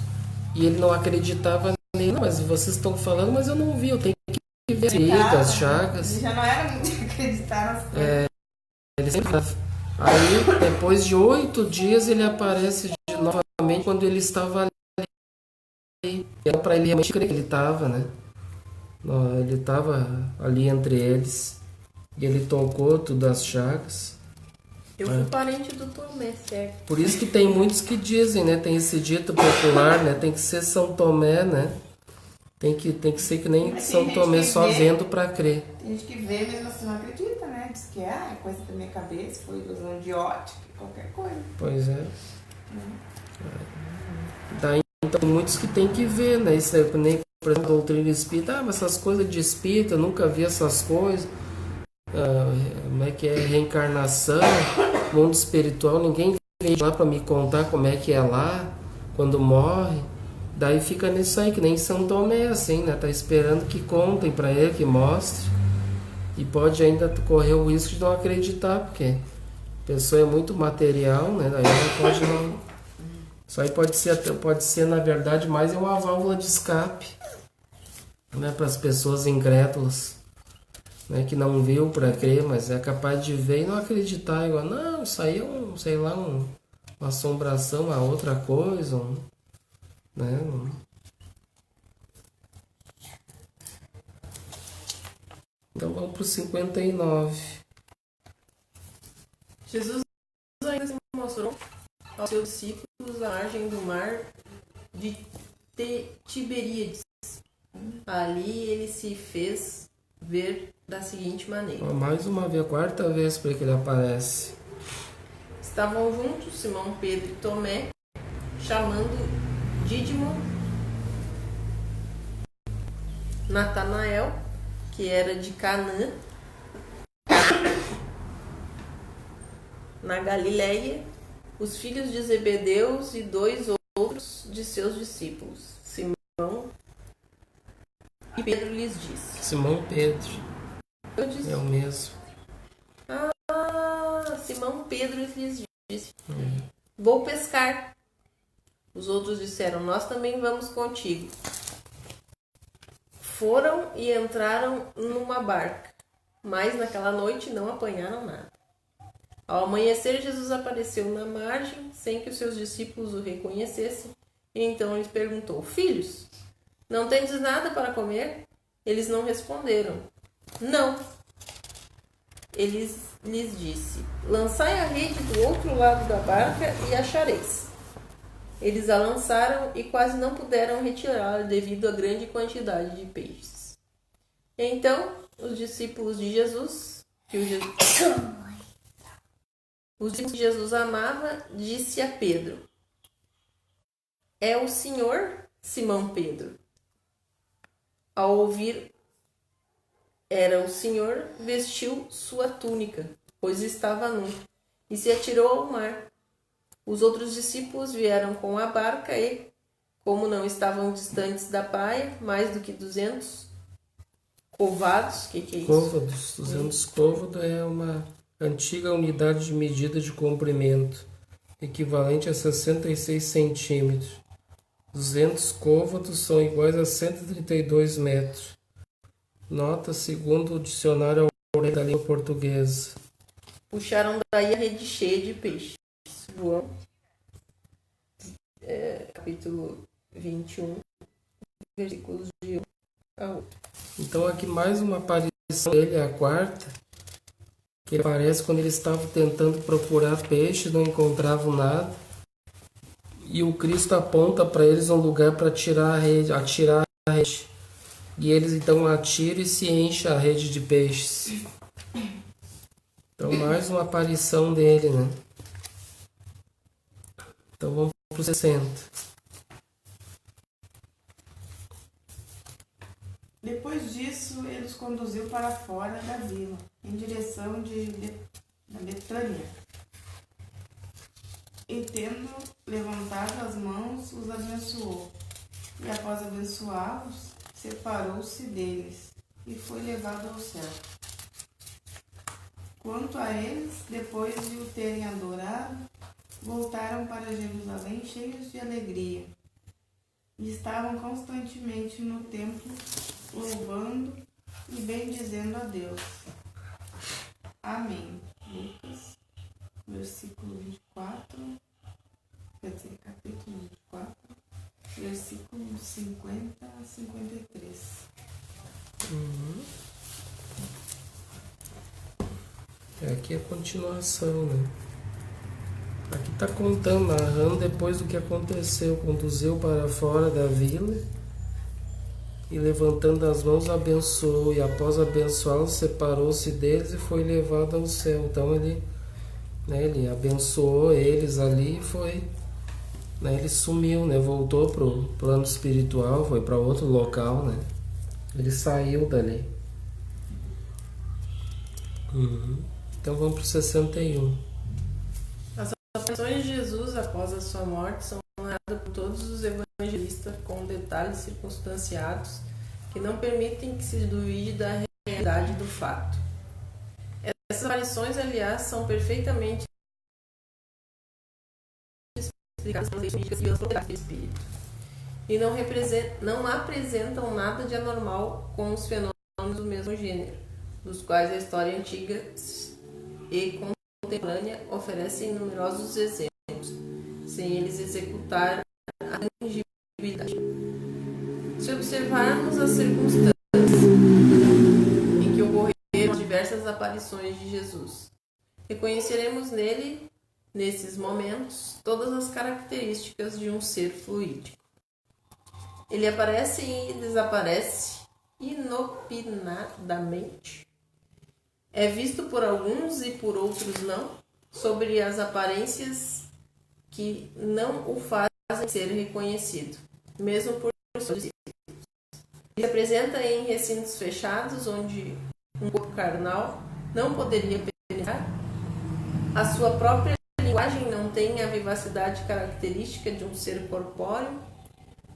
e ele não acreditava nele. Não, mas vocês estão falando, mas eu não vi, eu tenho que ver as chagas. Ele já não era muito acreditar nas coisas. Ele sempre... Aí, depois de 8 dias, ele aparece novamente quando ele estava ali. Era para ele realmente crer que ele estava, né? Ele estava ali entre eles. e ele tocou tudo as chagas. Eu fui parente do Tomé, certo? Por isso que tem muitos que dizem, né? Tem esse dito popular, né? Tem que ser São Tomé, né? Tem que ser que nem Mas São tem Tomé, gente que só vê. vendo pra crer. Tem gente que vê, mesmo assim não acredita, né? Diz que é coisa da minha cabeça, foi ilusão de ótica, qualquer coisa. Pois é. Daí, então, muitos que tem que ver, né? Isso é nem, por exemplo, a doutrina espírita. Mas essas coisas de espírita, eu nunca vi essas coisas. Como é que é? Reencarnação, mundo espiritual. Ninguém vem lá pra me contar como é que é lá, quando morre. Daí fica nisso aí, que nem São Tomé, assim, né? Tá esperando que contem pra ele, que mostre. E pode ainda correr o risco de não acreditar, porque a pessoa é muito material, né? Daí ela pode não... Isso aí pode ser, na verdade, mais uma válvula de escape, né? Para as pessoas incrédulas, né? Que não viu para crer, mas é capaz de ver e não acreditar. Igual, não, isso aí é sei lá, uma assombração, a outra coisa, né? Então vamos para o 59. Jesus ainda se mostrou aos seus discípulos à margem do mar de Tiberíades. Ali ele se fez ver da seguinte maneira. Mais uma vez, a quarta vez para que ele aparece. Estavam juntos Simão Pedro e Tomé, chamando Dídimo, Natanael, que era de Canaã, na Galileia, os filhos de Zebedeus e 2 outros de seus discípulos, Simão e Pedro lhes disse. Simão Pedro. Eu disse. É o mesmo. Simão Pedro lhes disse. Vou pescar. Os outros disseram, nós também vamos contigo. Foram e entraram numa barca, mas naquela noite não apanharam nada. Ao amanhecer, Jesus apareceu na margem, sem que os seus discípulos o reconhecessem, e então lhes perguntou, filhos, não tendes nada para comer? Eles não responderam, não. Ele lhes disse, lançai a rede do outro lado da barca e achareis. Eles a lançaram e quase não puderam retirá-la devido à grande quantidade de peixes. Então, os discípulos de Jesus, os discípulos que Jesus amava, disse a Pedro, é o Senhor, Simão Pedro. Ao ouvir era o Senhor, vestiu sua túnica, pois estava nu, e se atirou ao mar. Os outros discípulos vieram com a barca e, como não estavam distantes da praia, mais do que 200 covados, que é isso? Côvados. 200 côvados é uma antiga unidade de medida de comprimento, equivalente a 66 centímetros. 200 côvados são iguais a 132 metros. Nota segundo o dicionário Almeida da língua portuguesa. Puxaram daí a rede cheia de peixes. João, capítulo 21, versículos de 1 a 8. Então aqui mais uma aparição dele, a quarta, que ele aparece quando eles estavam tentando procurar peixe, não encontravam nada, e o Cristo aponta para eles um lugar para atirar a rede, e eles então atiram e se enchem a rede de peixes. Então mais uma aparição dele, né? Então vamos para o 60. Depois disso, ele os conduziu para fora da vila, em direção da Betânia. E tendo levantado as mãos, os abençoou. E após abençoá-los, separou-se deles e foi levado ao céu. Quanto a eles, depois de o terem adorado, voltaram para Jerusalém cheios de alegria. E estavam constantemente no templo, louvando e bendizendo a Deus. Amém. Lucas, versículo 24, capítulo 24, versículo 50 a 53. Aqui é a continuação, né? Aqui está contando, narrando depois do que aconteceu. Conduziu para fora da vila e, levantando as mãos, abençoou. E após abençoá-los, separou-se deles e foi levado ao céu. Então ele abençoou eles ali e foi, né, ele sumiu, né, voltou para o plano espiritual, foi para outro local, né? Ele saiu dali. Então vamos para o 61. As aparições de Jesus após a sua morte são narradas por todos os evangelistas com detalhes circunstanciados que não permitem que se duvide da realidade do fato. Essas aparições, aliás, são perfeitamente explicadas pelas leis místicas e pelas propriedades do espírito, e não apresentam nada de anormal com os fenômenos do mesmo gênero, dos quais a história antiga e contemporânea oferecem numerosos exemplos, sem eles executar a tangibilidade. Se observarmos as circunstâncias em que ocorreram as diversas aparições de Jesus, reconheceremos nele, nesses momentos, todas as características de um ser fluídico. Ele aparece e desaparece inopinadamente. É visto por alguns e por outros não, sobre as aparências que não o fazem ser reconhecido, mesmo por seus discípulos. Ele se apresenta em recintos fechados, onde um corpo carnal não poderia penetrar. A sua própria linguagem não tem a vivacidade característica de um ser corpóreo.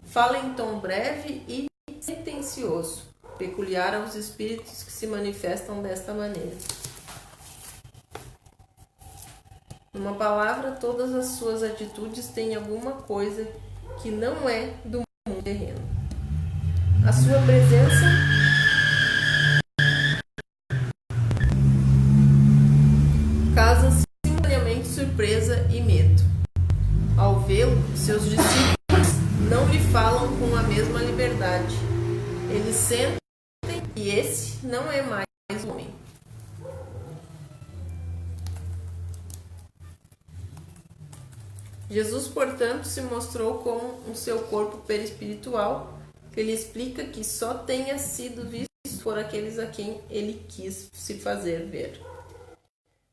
Fala em tom breve e sentencioso, peculiar aos espíritos que se manifestam desta maneira. Numa palavra, todas as suas atitudes têm alguma coisa que não é do mundo terreno. A sua presença causa simultaneamente surpresa e medo. Ao vê-lo, seus discípulos não lhe falam com a mesma liberdade. Eles sentem que esse não é mais um homem. Jesus, portanto, se mostrou como um seu corpo perispiritual, que lhe explica que só tenha sido visto por aqueles a quem ele quis se fazer ver.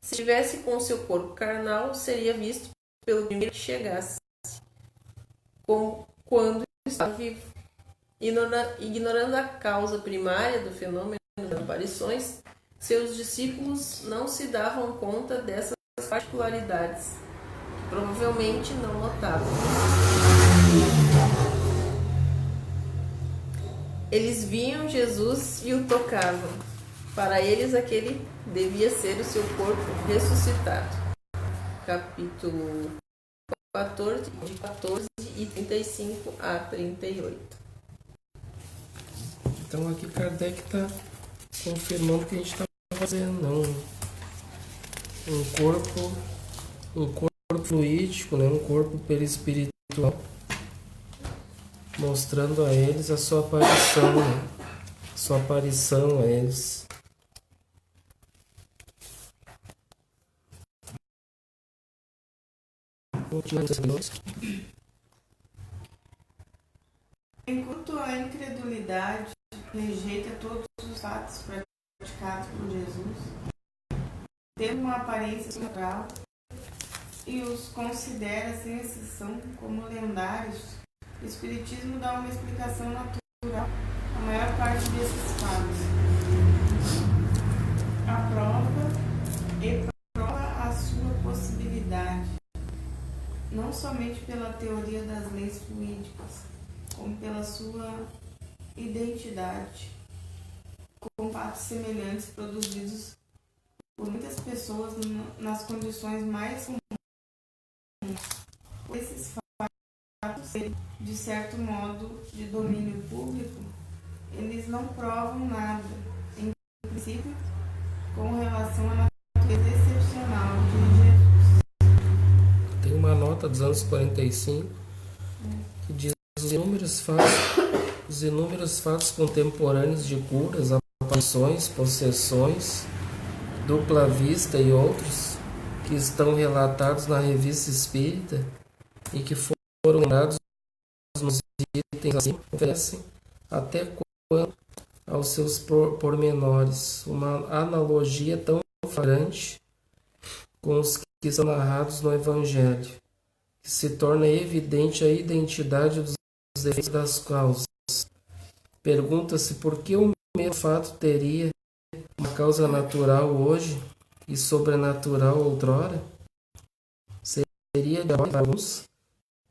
Se estivesse com seu corpo carnal, seria visto pelo primeiro que chegasse, como quando estava vivo. Ignorando a causa primária do fenômeno das aparições, seus discípulos não se davam conta dessas particularidades, que provavelmente não notavam. Eles viam Jesus e o tocavam. Para eles, aquele devia ser o seu corpo ressuscitado. Capítulo 14, de 14 e 35 a 38. Então aqui Kardec está confirmando o que a gente está fazendo, não? Um corpo fluídico, né? Um corpo perispiritual, mostrando a eles a sua aparição, né? Sua aparição a eles. Enquanto a incredulidade rejeita todos os fatos praticados por Jesus, tendo uma aparência sobrenatural, e os considera sem exceção como lendários, o Espiritismo dá uma explicação natural à maior parte desses fatos. Prova a sua possibilidade, não somente pela teoria das leis fluídicas, como pela sua identidade, com fatos semelhantes produzidos por muitas pessoas nas condições mais comuns. Esses fatos, de certo modo, de domínio público, eles não provam nada, em princípio, com relação à natureza excepcional de Jesus. Tem uma nota dos anos 45 que diz os inúmeros fatos contemporâneos de curas, aparições, possessões, Dupla Vista e outros, que estão relatados na Revista Espírita e que foram lembrados nos itens assim, oferecem até quanto aos seus pormenores uma analogia tão flagrante com os que são narrados no Evangelho, que se torna evidente a identidade dos efeitos das causas. Pergunta-se por que o mesmo fato teria uma causa natural hoje e sobrenatural outrora? Seria diabólica para alguns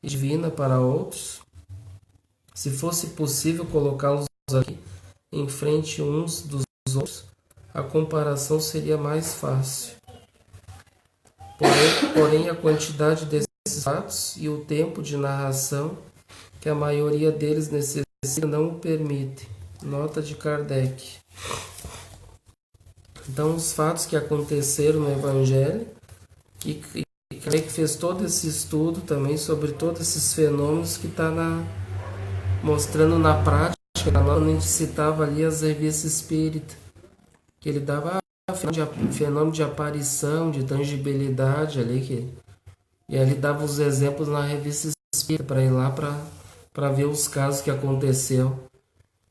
e divina para outros? Se fosse possível colocá-los aqui em frente uns dos outros, a comparação seria mais fácil. Porém, a quantidade desses fatos e o tempo de narração que a maioria deles necessita não o permite. Nota de Kardec. Então, os fatos que aconteceram no Evangelho, e Kardec fez todo esse estudo também sobre todos esses fenômenos que está mostrando na prática. A gente citava ali as revistas espíritas, que ele dava fenômeno de aparição, de tangibilidade ali, e ele dava os exemplos na revista espírita para ir lá para ver os casos que aconteceu.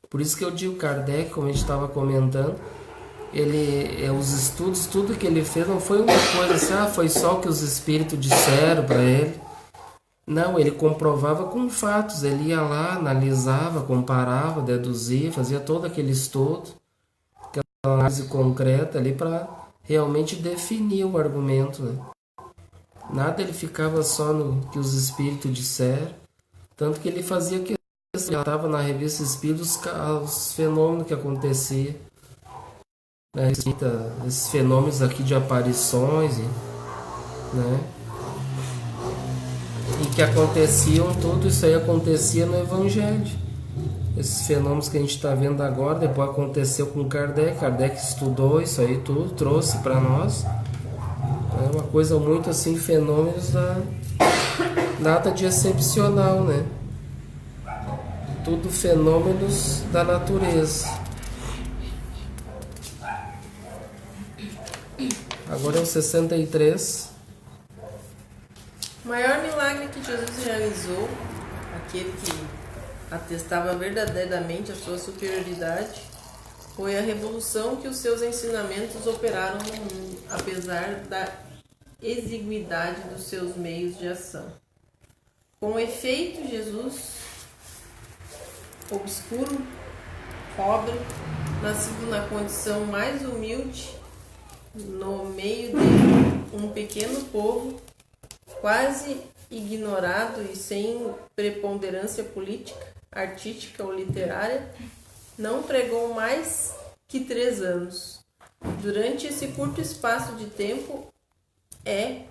Por isso que eu digo, Kardec, como a gente estava comentando, os estudos, tudo que ele fez não foi uma coisa assim, foi só o que os espíritos disseram para ele. Não, ele comprovava com fatos, ele ia lá, analisava, comparava, deduzia, fazia todo aquele estudo, aquela análise concreta ali para realmente definir o argumento, né? Nada ele ficava só no que os espíritos disseram, tanto que ele fazia que ele estava na revista Espírita os fenômenos que aconteciam, né? Esses fenômenos aqui de aparições, né? E que aconteciam, tudo isso aí acontecia no Evangelho. Esses fenômenos que a gente está vendo agora, depois aconteceu com Kardec. Kardec estudou isso aí tudo, trouxe para nós. É uma coisa muito assim, fenômenos nada de excepcional, né? Tudo fenômenos da natureza. Agora é o 63. O maior milagre que Jesus realizou, aquele que atestava verdadeiramente a sua superioridade, foi a revolução que os seus ensinamentos operaram no mundo, apesar da exiguidade dos seus meios de ação. Com efeito, Jesus, obscuro, pobre, nascido na condição mais humilde, no meio de um pequeno povo, quase ignorado e sem preponderância política, artística ou literária, não pregou mais que 3 anos. Durante esse curto espaço de tempo, é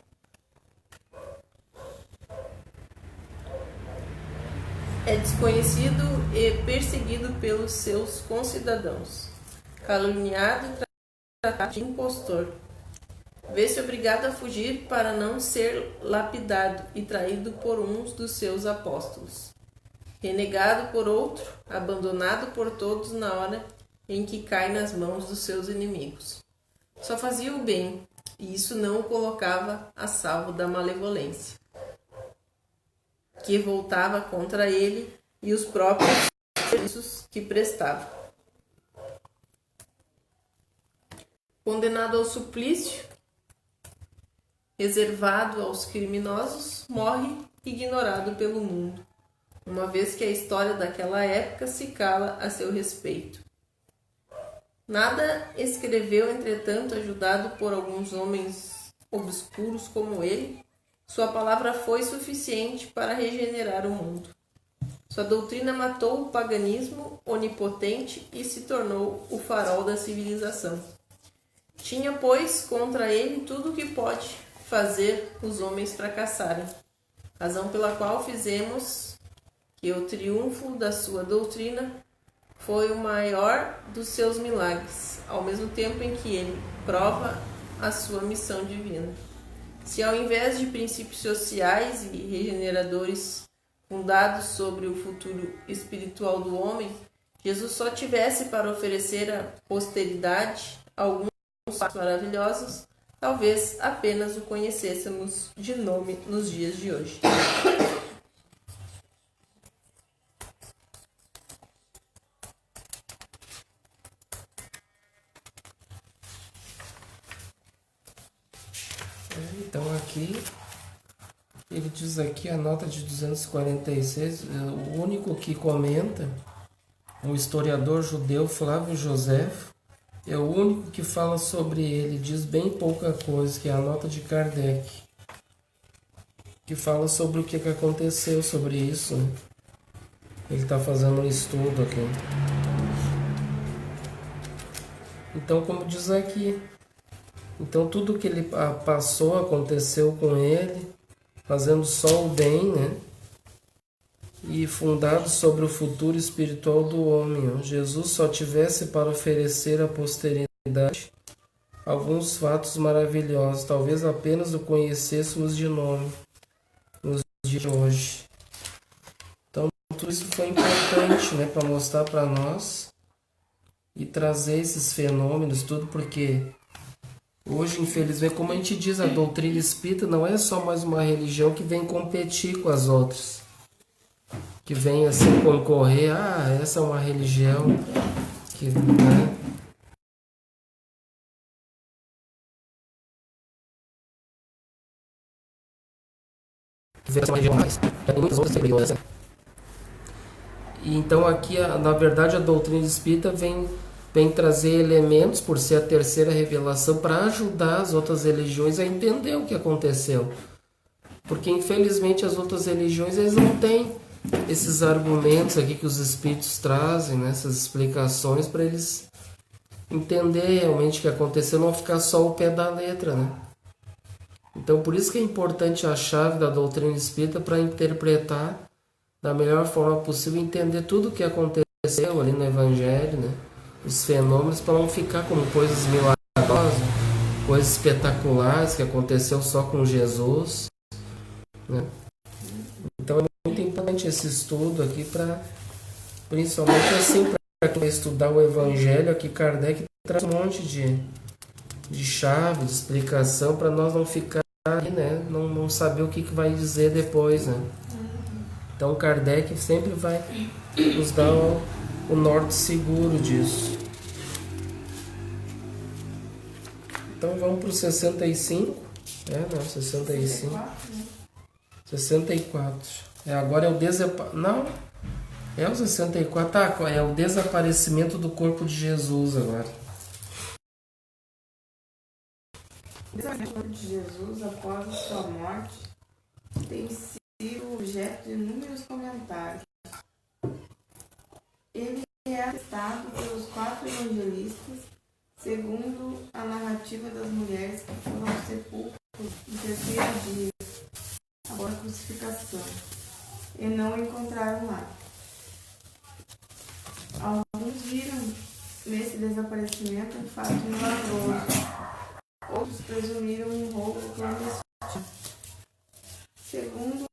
desconhecido e perseguido pelos seus concidadãos, caluniado e tratado de impostor. Vê-se obrigado a fugir para não ser lapidado e traído por uns dos seus apóstolos, renegado por outro, abandonado por todos na hora em que cai nas mãos dos seus inimigos. Só fazia o bem, e isso não o colocava a salvo da malevolência, que voltava contra ele e os próprios serviços que prestava. Condenado ao suplício, reservado aos criminosos, morre ignorado pelo mundo, uma vez que a história daquela época se cala a seu respeito. Nada escreveu, entretanto, ajudado por alguns homens obscuros como ele. Sua palavra foi suficiente para regenerar o mundo. Sua doutrina matou o paganismo onipotente e se tornou o farol da civilização. Tinha, pois, contra ele tudo o que pode fazer os homens fracassarem, razão pela qual fizemos que o triunfo da sua doutrina foi o maior dos seus milagres, ao mesmo tempo em que ele prova a sua missão divina. Se ao invés de princípios sociais e regeneradores fundados sobre o futuro espiritual do homem, Jesus só tivesse para oferecer à posteridade alguns fatos maravilhosos, talvez apenas o conhecêssemos de nome nos dias de hoje. Então aqui, ele diz aqui, a nota de 246, o único que comenta, o historiador judeu Flávio Joséfo, é o único que fala sobre ele, diz bem pouca coisa, que é a nota de Kardec, que fala sobre o que aconteceu sobre isso, né? Ele está fazendo um estudo aqui. Então, como diz aqui, então tudo que ele passou, aconteceu com ele, fazendo só o bem, né? E fundado sobre o futuro espiritual do homem. Jesus só tivesse para oferecer à posteridade alguns fatos maravilhosos, talvez apenas o conhecêssemos de nome nos dias de hoje. Então tudo isso foi importante, né, para mostrar para nós e trazer esses fenômenos, tudo porque hoje, infelizmente, como a gente diz, a doutrina espírita não é só mais uma religião que vem competir com as outras, que vem assim concorrer, essa é uma religião que, né? Vem uma religião mais, tem muitas outras religiões, né? E então aqui, na verdade, a doutrina espírita vem trazer elementos, por ser a terceira revelação, para ajudar as outras religiões a entender o que aconteceu. Porque, infelizmente, as outras religiões eles não têm esses argumentos aqui que os espíritos trazem, né? Essas explicações para eles entender realmente o que aconteceu, não ficar só o pé da letra, né? Então, por isso que é importante a chave da doutrina espírita para interpretar da melhor forma possível, entender tudo o que aconteceu ali no Evangelho, né? Os fenômenos, para não ficar como coisas milagrosas, coisas espetaculares que aconteceu só com Jesus, né? Então é muito importante esse estudo aqui, para principalmente assim, para estudar o Evangelho. Aqui Kardec traz um monte de chave, de explicação, para nós não ficar aí, né? Não saber o que vai dizer depois, né? Então Kardec sempre vai nos dar o norte seguro disso. Então vamos para o 65. Não, 65. 64. Agora é o Não, é o 64. É o desaparecimento do corpo de Jesus agora. O desaparecimento de Jesus após a sua morte tem sido objeto de inúmeros comentários. Ele é atestado pelos 4 evangelistas, segundo a narrativa das mulheres que foram ao sepulcro no terceiro dia, após a crucificação, e não o encontraram lá. Alguns viram nesse desaparecimento um fato milagroso, outros presumiram um roubo clandestino. Segundo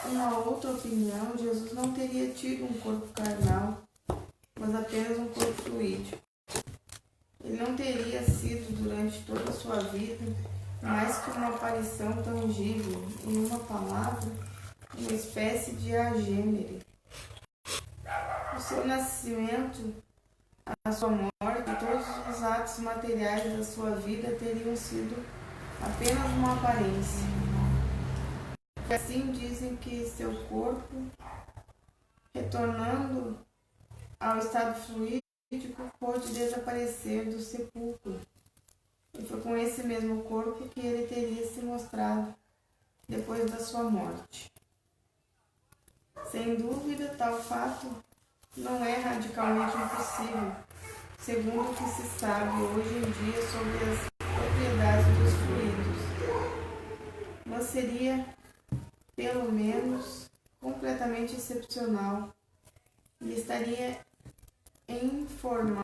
uma outra opinião, Jesus não teria tido um corpo carnal, mas apenas um corpo fluídico. Ele não teria sido, durante toda a sua vida, mais que uma aparição tangível, em uma palavra, uma espécie de agênere. O seu nascimento, a sua morte e todos os atos materiais da sua vida teriam sido apenas uma aparência. Assim dizem que seu corpo, retornando ao estado fluídico, pôde desaparecer do sepulcro. E foi com esse mesmo corpo que ele teria se mostrado depois da sua morte. Sem dúvida, tal fato não é radicalmente impossível, segundo o que se sabe hoje em dia sobre as propriedades dos fluidos. Mas seria, pelo menos, completamente excepcional e estaria em formal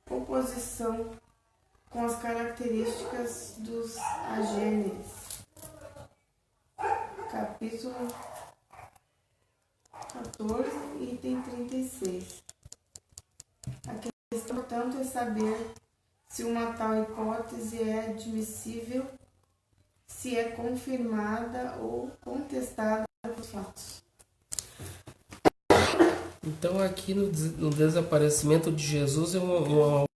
oposição com as características dos agêneres. Capítulo 14, item 36. A questão, portanto, é saber se uma tal hipótese é admissível, se é confirmada ou contestada pelos fatos. Então aqui no desaparecimento de Jesus é uma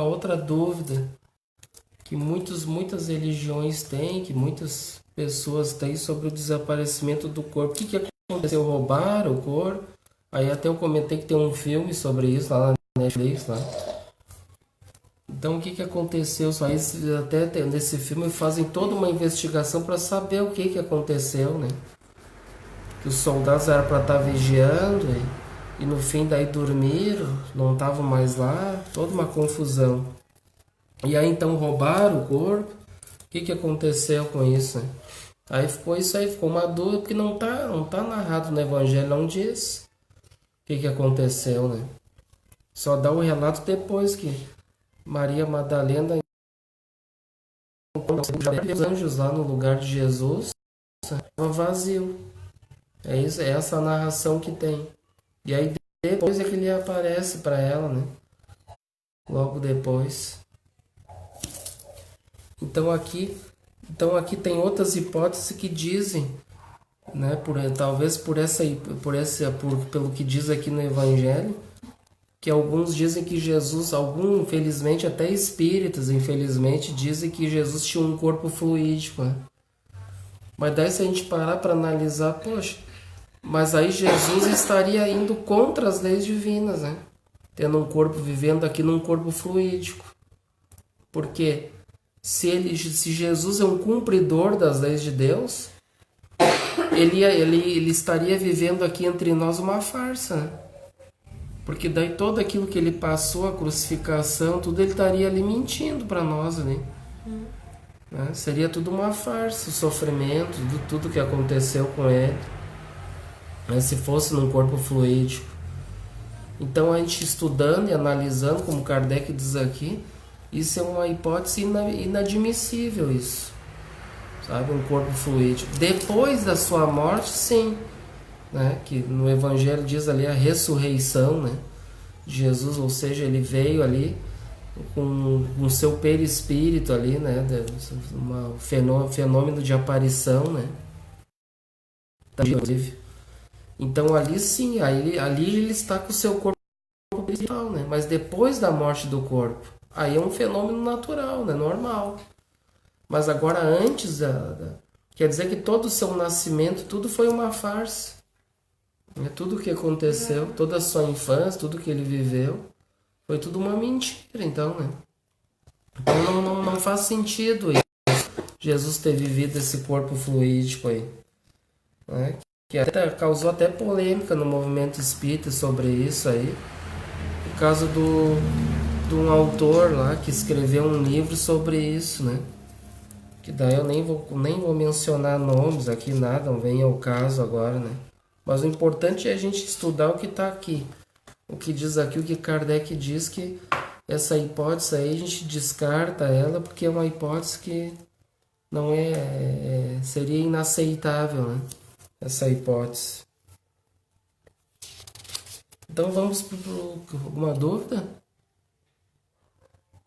outra dúvida que muitas religiões têm, que muitas pessoas têm sobre o desaparecimento do corpo. O que aconteceu? Roubaram o corpo? Aí até eu comentei que tem um filme sobre isso lá na Netflix, lá. Então o que aconteceu? Aí até nesse filme fazem toda uma investigação para saber o que aconteceu, né? Que os soldados eram para estar vigiando e no fim daí dormiram, não estavam mais lá, toda uma confusão. E aí então roubaram o corpo. O que aconteceu com isso, né? Aí ficou isso aí, ficou uma dúvida, porque não tá narrado no Evangelho, não diz o que aconteceu, né? Só dá o relato depois que Maria Madalena os anjos lá no lugar de Jesus, estava vazio. É isso, é essa a narração que tem. E aí depois é que ele aparece para ela, né? Logo depois. Então aqui tem outras hipóteses que dizem, né? Talvez pelo que diz aqui no Evangelho, que alguns dizem que Jesus, infelizmente, até espíritas, infelizmente, dizem que Jesus tinha um corpo fluídico, né? Mas daí se a gente parar para analisar, poxa, mas aí Jesus estaria indo contra as leis divinas, né? Tendo um corpo, vivendo aqui num corpo fluídico. Porque se Jesus é um cumpridor das leis de Deus, ele estaria vivendo aqui entre nós uma farsa, né? Porque daí todo aquilo que ele passou, a crucificação, tudo ele estaria ali mentindo para nós, né? Né? Seria tudo uma farsa, o sofrimento, tudo que aconteceu com ele, né? Se fosse num corpo fluídico. Então a gente estudando e analisando, como Kardec diz aqui, isso é uma hipótese inadmissível, isso, sabe? Um corpo fluídico. Depois da sua morte, sim, né? Que no Evangelho diz ali a ressurreição, né? De Jesus, ou seja, ele veio ali com o seu perispírito ali, né? Um fenômeno de aparição, né? Então ali sim, ali ele está com o seu corpo espiritual, né? Mas depois da morte do corpo, aí é um fenômeno natural, né? Normal. Mas agora antes, quer dizer que todo o seu nascimento, tudo foi uma farsa. Tudo o que aconteceu, toda a sua infância, tudo que ele viveu, foi tudo uma mentira, então, né? Então não faz sentido isso, Jesus ter vivido esse corpo fluídico aí, né? Que até causou até polêmica no movimento espírita sobre isso aí, por causa de um autor lá que escreveu um livro sobre isso, né? Que daí eu nem vou mencionar nomes aqui, nada, não vem ao caso agora, né? Mas o importante é a gente estudar o que está aqui. O que diz aqui, o que Kardec diz, que essa hipótese aí a gente descarta ela porque é uma hipótese que não seria inaceitável, né? Essa hipótese. Então vamos para alguma dúvida?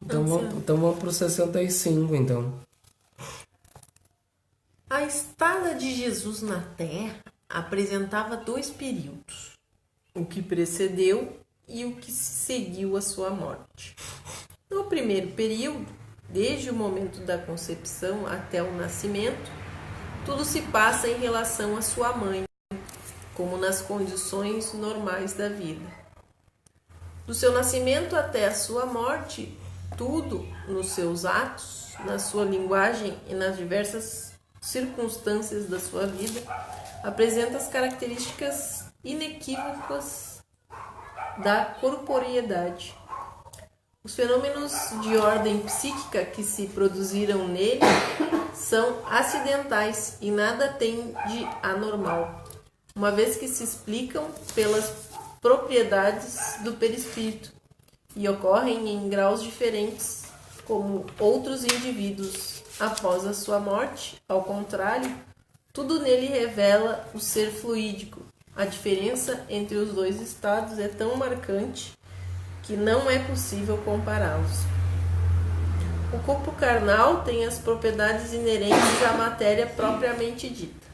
Então vamos para o 65, então. A estada de Jesus na Terra apresentava dois períodos, o que precedeu e o que seguiu a sua morte. No primeiro período, desde o momento da concepção até o nascimento, tudo se passa em relação à sua mãe, como nas condições normais da vida. Do seu nascimento até a sua morte, tudo nos seus atos, na sua linguagem e nas diversas circunstâncias da sua vida apresenta as características inequívocas da corporeidade. Os fenômenos de ordem psíquica que se produziram nele são acidentais e nada têm de anormal, uma vez que se explicam pelas propriedades do perispírito e ocorrem em graus diferentes, como outros indivíduos após a sua morte. Ao contrário, tudo nele revela o ser fluídico. A diferença entre os dois estados é tão marcante que não é possível compará-los. O corpo carnal tem as propriedades inerentes à matéria propriamente dita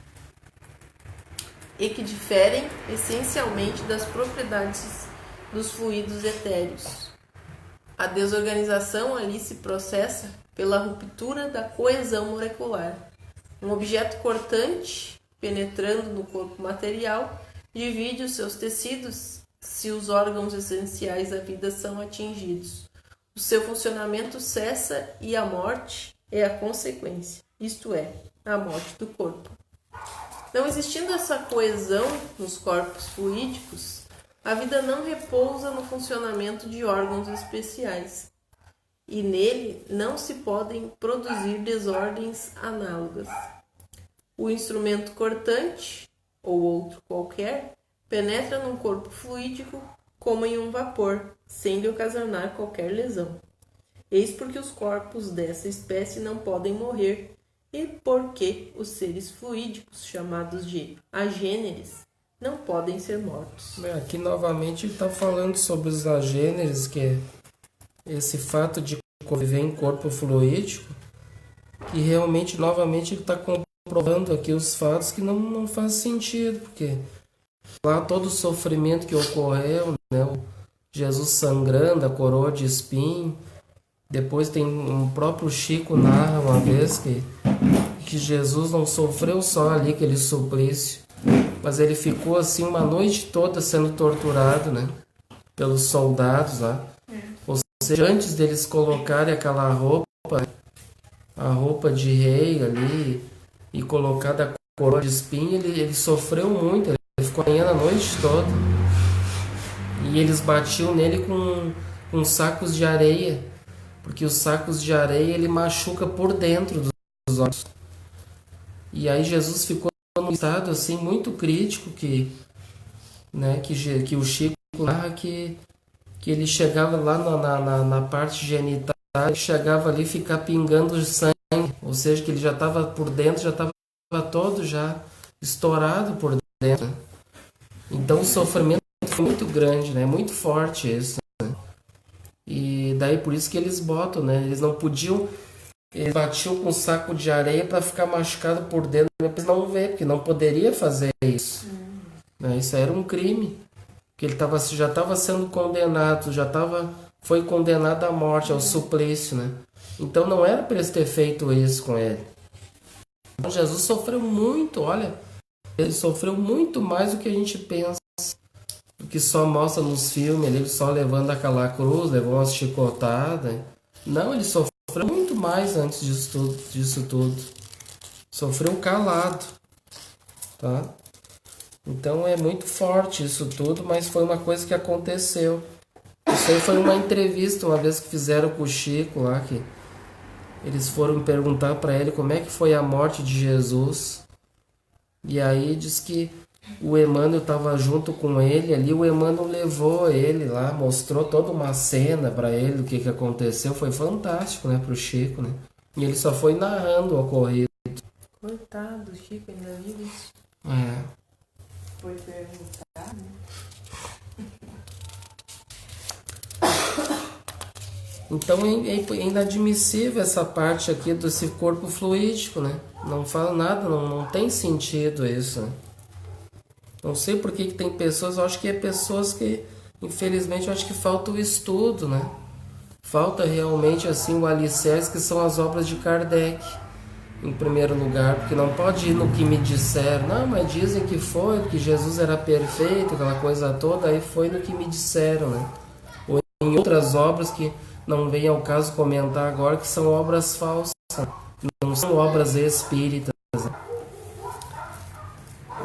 e que diferem essencialmente das propriedades dos fluidos etéreos. A desorganização ali se processa pela ruptura da coesão molecular. Um objeto cortante, penetrando no corpo material, divide os seus tecidos se os órgãos essenciais da vida são atingidos. O seu funcionamento cessa e a morte é a consequência, isto é, a morte do corpo. Não existindo essa coesão nos corpos fluídicos, a vida não repousa no funcionamento de órgãos especiais, e nele não se podem produzir desordens análogas. O instrumento cortante, ou outro qualquer, penetra num corpo fluídico como em um vapor, sem lhe ocasionar qualquer lesão. Eis porque os corpos dessa espécie não podem morrer, e porque os seres fluídicos, chamados de agêneres, não podem ser mortos. Aqui novamente ele está falando sobre os agêneres, que é esse fato de conviver em corpo fluídico, que realmente, novamente, ele está comprovando aqui os fatos que não faz sentido, porque lá todo o sofrimento que ocorreu, né, o Jesus sangrando, a coroa de espinho, depois tem um próprio Chico narra uma vez que Jesus não sofreu só ali aquele suplício, mas ele ficou assim uma noite toda sendo torturado, né, pelos soldados lá. Ou seja, antes deles colocarem aquela roupa, a roupa de rei ali, e colocar da coroa de espinho, ele sofreu muito, ele ficou apanhando a noite toda. E eles batiam nele com sacos de areia, porque os sacos de areia ele machuca por dentro dos olhos. E aí Jesus ficou num estado assim muito crítico que o Chico narra que ele chegava lá na parte genital, chegava ali ficar pingando sangue, ou seja, que ele já estava por dentro, já estava todo já estourado por dentro, né? Então o sofrimento foi muito grande, né? Muito forte isso, né? E daí por isso que eles botam, né? Eles não podiam, eles batiam com um saco de areia para ficar machucado por dentro, depois não ver, porque não poderia fazer isso, né? Isso era um crime, que ele já estava sendo condenado, foi condenado à morte, ao suplício, né? Então não era para eles ter feito isso com ele. Então, Jesus sofreu muito, olha, ele sofreu muito mais do que a gente pensa, do que só mostra nos filmes, ele só levando aquela cruz, levou umas chicotadas. Não, ele sofreu muito mais antes disso tudo. Sofreu calado, tá? Então é muito forte isso tudo, mas foi uma coisa que aconteceu. Isso aí foi uma entrevista, uma vez que fizeram com o Chico lá, que eles foram perguntar para ele como é que foi a morte de Jesus. E aí diz que o Emmanuel estava junto com ele ali, o Emmanuel levou ele lá, mostrou toda uma cena para ele do que aconteceu. Foi fantástico, né, pro Chico, né? E ele só foi narrando o ocorrido. Coitado, Chico, ainda vive isso. É. Foi perguntar, né? Então é inadmissível essa parte aqui desse corpo fluídico, né? Não fala nada, não tem sentido isso, né? Não sei por que tem pessoas, eu acho que é pessoas que, infelizmente, eu acho que falta o estudo, né? Falta realmente, assim, o alicerce, que são as obras de Kardec, em primeiro lugar, porque não pode ir no que me disseram. Não, mas dizem que foi, que Jesus era perfeito, aquela coisa toda, aí foi no que me disseram, né? Ou em outras obras que não vem ao caso comentar agora, que são obras falsas, não são obras espíritas.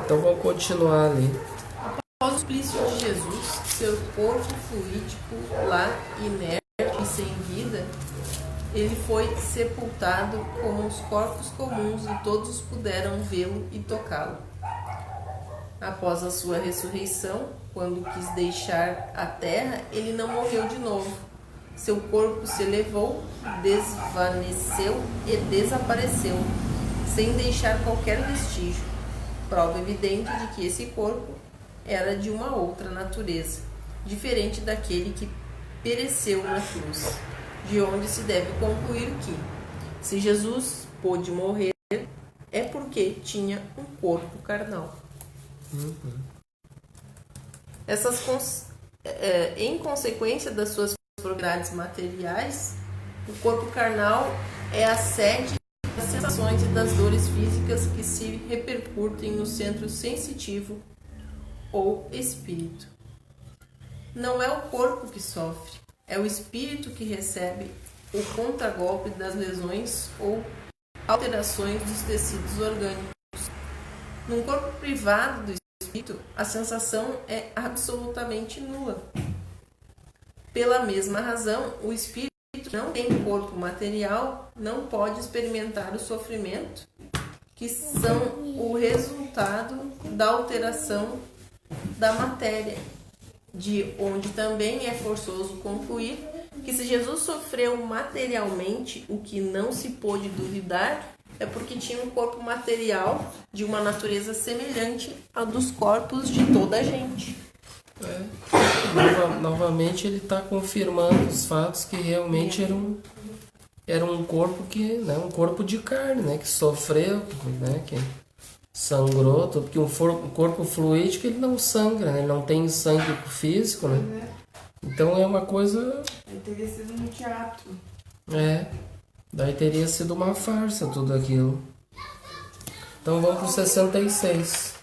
Então vamos continuar ali. Após o suplício de Jesus, seu corpo fluídico, lá inerte e sem vida, ele foi sepultado como os corpos comuns e todos puderam vê-lo e tocá-lo. Após a sua ressurreição, quando quis deixar a terra, ele não morreu de novo. Seu corpo se elevou, desvaneceu e desapareceu, sem deixar qualquer vestígio, prova evidente de que esse corpo era de uma outra natureza, diferente daquele que pereceu na cruz. de onde se deve concluir que, se Jesus pôde morrer, é porque tinha um corpo carnal. Em consequência das suas propriedades materiais, o corpo carnal é a sede das sensações e das dores físicas que se repercutem no centro sensitivo ou espírito. Não é o corpo que sofre, é o espírito que recebe o contragolpe das lesões ou alterações dos tecidos orgânicos. Num corpo privado do espírito, a sensação é absolutamente nula. Pela mesma razão, o espírito que não tem corpo material não pode experimentar o sofrimento, que são o resultado da alteração da matéria, de onde também é forçoso concluir que se Jesus sofreu materialmente, o que não se pôde duvidar, é porque tinha um corpo material de uma natureza semelhante ao dos corpos de toda a gente. Novamente ele está confirmando os fatos que realmente era um corpo que, né, um corpo de carne, né, que sofreu, né, que sangrou, porque um corpo fluídico ele não sangra, né, ele não tem sangue físico, né? Então é uma coisa. Ele teria sido um teatro. Daí teria sido uma farsa tudo aquilo. Então vamos para o 66.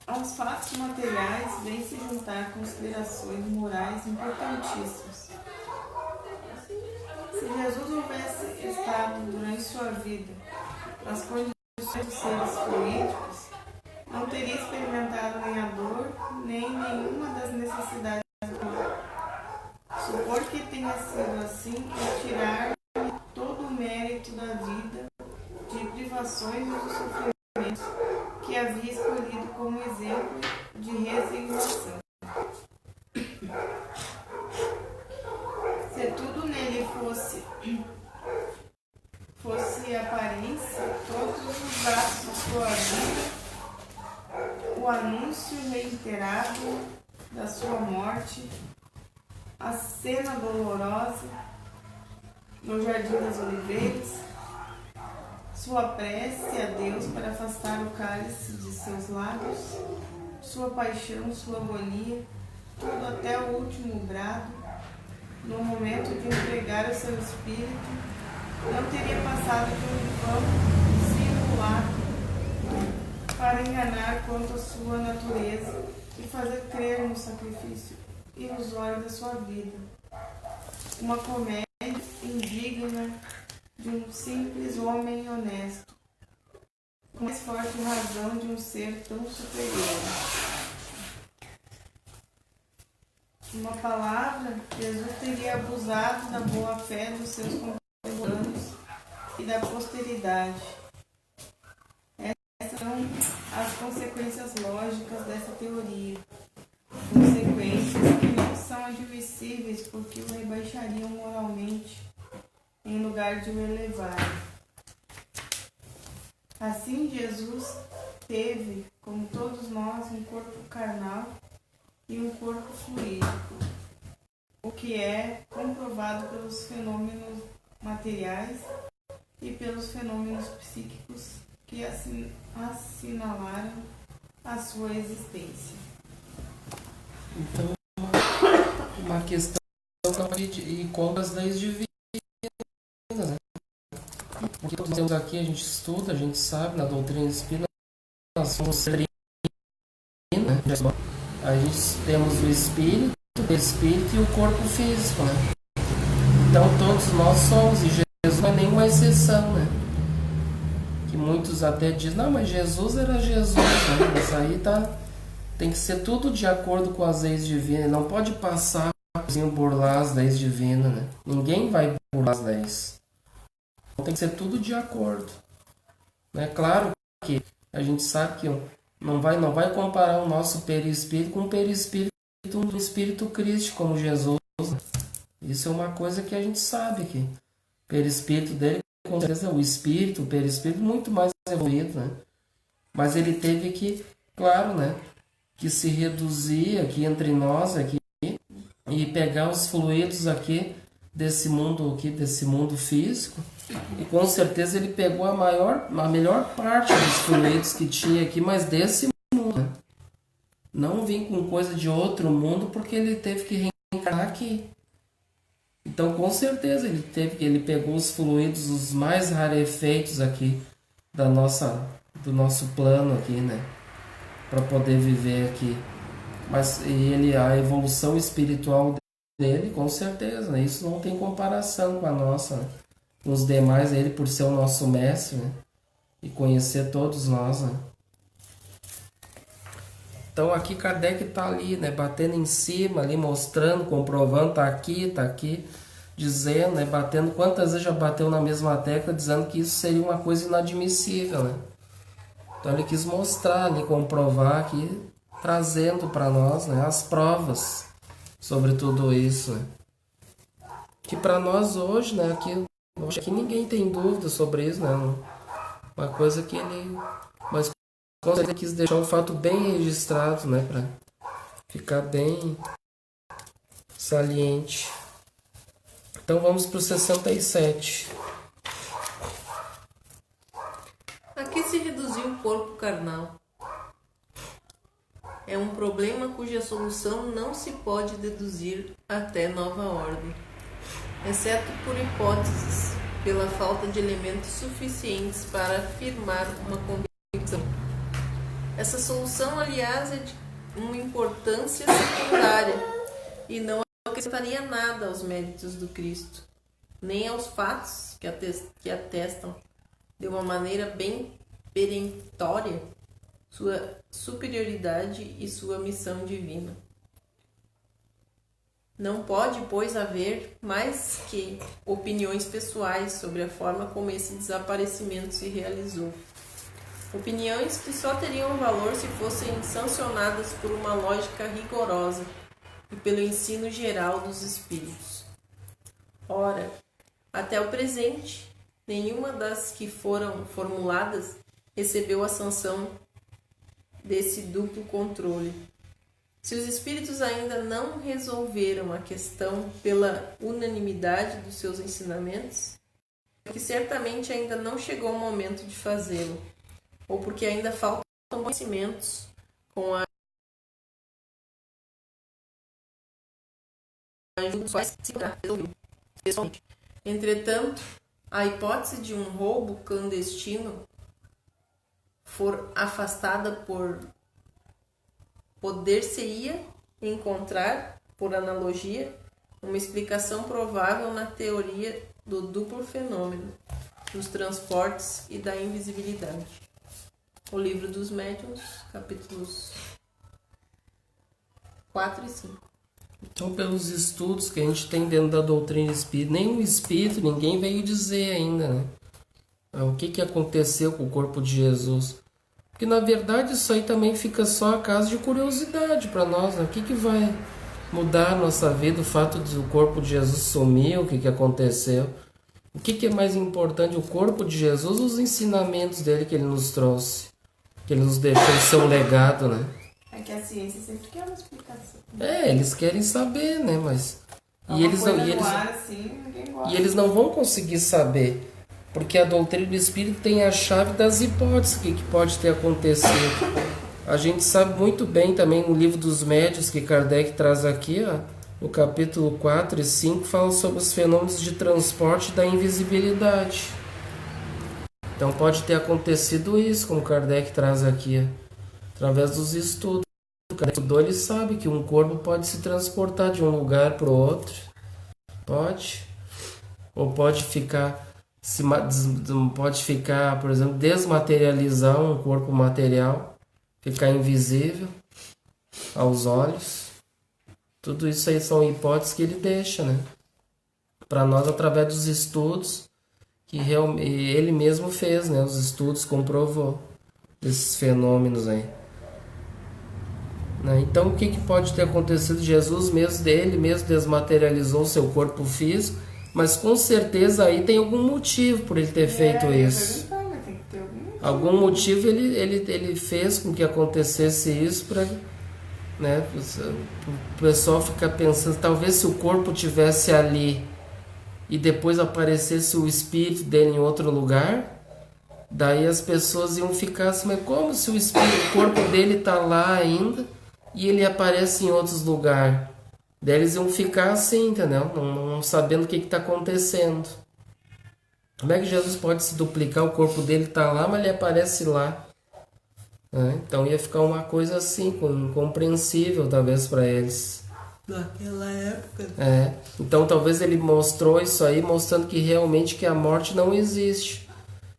Aos fatos materiais vem se juntar considerações morais importantíssimas. Se Jesus houvesse estado durante sua vida nas condições dos seres fluídicos, não teria experimentado nem a dor, nem nenhuma das necessidades humanas. Supor que tenha sido assim é tirar todo o mérito da vida de privações e de sofrimentos que havia escolhido como exemplo de resignação. Se tudo nele fosse aparência, todos os atos de sua vida, o anúncio reiterado da sua morte, a cena dolorosa no Jardim das Oliveiras, sua prece a Deus para afastar o cálice de seus lábios, sua paixão, sua agonia, tudo até o último brado, no momento de entregar o seu espírito, não teria passado de um vão simulacro para enganar quanto à sua natureza e fazer crer no sacrifício ilusório da sua vida. Uma comédia indigna de um simples homem honesto, com mais forte razão de um ser tão superior. Uma palavra, Jesus teria abusado da boa-fé dos seus contemporâneos e da posteridade. Essas são as consequências lógicas dessa teoria. Consequências que não são admissíveis porque o rebaixariam moralmente em lugar de o elevar. Assim, Jesus teve, como todos nós, um corpo carnal e um corpo fluídico, o que é comprovado pelos fenômenos materiais e pelos fenômenos psíquicos que assinalaram a sua existência. Então, uma questão e contra as leis divinas, né? Porque nós temos aqui, a gente estuda, a gente sabe, na doutrina espírita, nós somos né? A gente temos o espírito e o corpo físico, né? Então todos nós somos, e Jesus não é nenhuma exceção, né? Que muitos até dizem, não, mas Jesus era Jesus, né? Mas aí tem que ser tudo de acordo com as leis divinas, não pode passar burlar as leis divinas, né? Ninguém vai burlar as leis. Então, tem que ser tudo de acordo. É claro que a gente sabe que não vai comparar o nosso perispírito com o perispírito do espírito crístico como Jesus. Isso é uma coisa que a gente sabe que o perispírito dele, com certeza, o perispírito muito mais evoluído, né? Mas ele teve que, claro, né, que se reduzir aqui entre nós aqui e pegar os fluidos aqui desse mundo aqui, desse mundo físico, e com certeza ele pegou a melhor parte dos fluidos que tinha aqui, mas desse mundo, né? Não vim com coisa de outro mundo, porque ele teve que reencarnar aqui. Então, com certeza, ele pegou os fluidos, os mais rarefeitos aqui do nosso plano aqui, né? Para poder viver aqui. Mas a evolução espiritual dele, com certeza, né? Isso não tem comparação com a nossa, né? Com os demais, ele por ser o nosso mestre, né? E conhecer todos nós, né? Então aqui Kardec está ali, né? Batendo em cima, ali mostrando, comprovando, tá aqui, dizendo, né? Batendo, quantas vezes já bateu na mesma tecla, dizendo que isso seria uma coisa inadmissível, né? Então ele quis mostrar ali, comprovar aqui, trazendo para nós, né, as provas sobre tudo isso, né? Que para nós hoje, né, aqui ninguém tem dúvida sobre isso, né? Uma coisa que ele, mas com certeza quis deixar um fato bem registrado, né, para ficar bem saliente. Então vamos para o 67. A que se reduziu o corpo carnal? É um problema cuja solução não se pode deduzir até nova ordem, exceto por hipóteses, pela falta de elementos suficientes para afirmar uma convicção. Essa solução, aliás, é de uma importância secundária e não acrescentaria nada aos méritos do Cristo, nem aos fatos que atestam de uma maneira bem perentória sua superioridade e sua missão divina. Não pode, pois, haver mais que opiniões pessoais sobre a forma como esse desaparecimento se realizou. Opiniões que só teriam valor se fossem sancionadas por uma lógica rigorosa e pelo ensino geral dos espíritos. Ora, até o presente, nenhuma das que foram formuladas recebeu a sanção desse duplo controle. Se os espíritos ainda não resolveram a questão pela unanimidade dos seus ensinamentos, é que certamente ainda não chegou o momento de fazê-lo, ou porque ainda faltam conhecimentos com a ajuda dos quais se poderá resolver pessoalmente. Entretanto, a hipótese de um roubo clandestino for afastada por poder-se-ia encontrar, por analogia, uma explicação provável na teoria do duplo fenômeno, dos transportes e da invisibilidade. O Livro dos Médiuns, capítulos 4 e 5. Então, pelos estudos que a gente tem dentro da doutrina espírita, nenhum espírito, ninguém veio dizer ainda, né? O que aconteceu com o corpo de Jesus. Porque, na verdade, isso aí também fica só a caso de curiosidade para nós, né? O que vai mudar a nossa vida, o fato de o corpo de Jesus sumir, o que aconteceu? O que é mais importante, o corpo de Jesus ou os ensinamentos dele que ele nos trouxe? Que ele nos deixou o seu legado, né? É que a ciência sempre quer uma explicação. Eles querem saber, né? Mas... E eles não vão conseguir saber. Porque a doutrina do Espírito tem a chave das hipóteses que pode ter acontecido. A gente sabe muito bem também no Livro dos Médiuns, que Kardec traz aqui, ó, no capítulo 4 e 5, fala sobre os fenômenos de transporte da invisibilidade. Então pode ter acontecido isso, como Kardec traz aqui, através dos estudos. O Kardec estudou, ele sabe que um corpo pode se transportar de um lugar para o outro. Pode. Ou pode ficar... pode ficar, por exemplo, desmaterializar um corpo material, ficar invisível aos olhos. Tudo isso aí são hipóteses que ele deixa, né? Para nós, através dos estudos que ele mesmo fez, né? Os estudos comprovou esses fenômenos aí. Né? Então, o que pode ter acontecido? Jesus mesmo, ele mesmo desmaterializou seu corpo físico, mas com certeza aí tem algum motivo por ele ter feito isso. Algum motivo ele fez com que acontecesse isso para, né, o pessoal ficar pensando, talvez se o corpo tivesse ali, e depois aparecesse o espírito dele em outro lugar, daí as pessoas iam ficar assim, mas como se o corpo dele está lá ainda e ele aparece em outros lugares? Daí eles iam ficar assim, entendeu? Não sabendo o que está acontecendo. Como é que Jesus pode se duplicar? O corpo dele está lá, mas ele aparece lá. Então ia ficar uma coisa assim, incompreensível talvez para eles. Naquela época. Então talvez ele mostrou isso aí, mostrando que realmente que a morte não existe.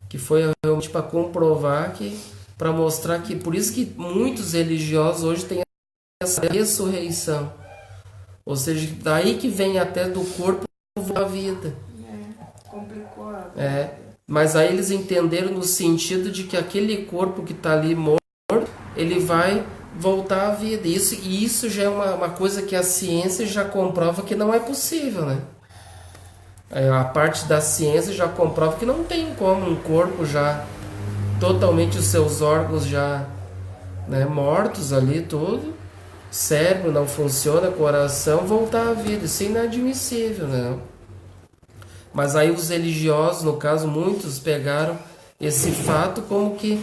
Que foi realmente para comprovar, para mostrar que... Por isso que muitos religiosos hoje têm essa ressurreição. Ou seja, daí que vem até do corpo a vida. Complicou a vida. Mas aí eles entenderam no sentido de que aquele corpo que está ali morto, ele vai voltar à vida. E isso já é uma coisa que a ciência já comprova que não é possível, né? A parte da ciência já comprova que não tem como um corpo já totalmente os seus órgãos já, né, mortos ali, tudo, cérebro não funciona, coração, voltar à vida. Isso é inadmissível, né? Mas aí os religiosos, no caso, muitos pegaram esse fato como que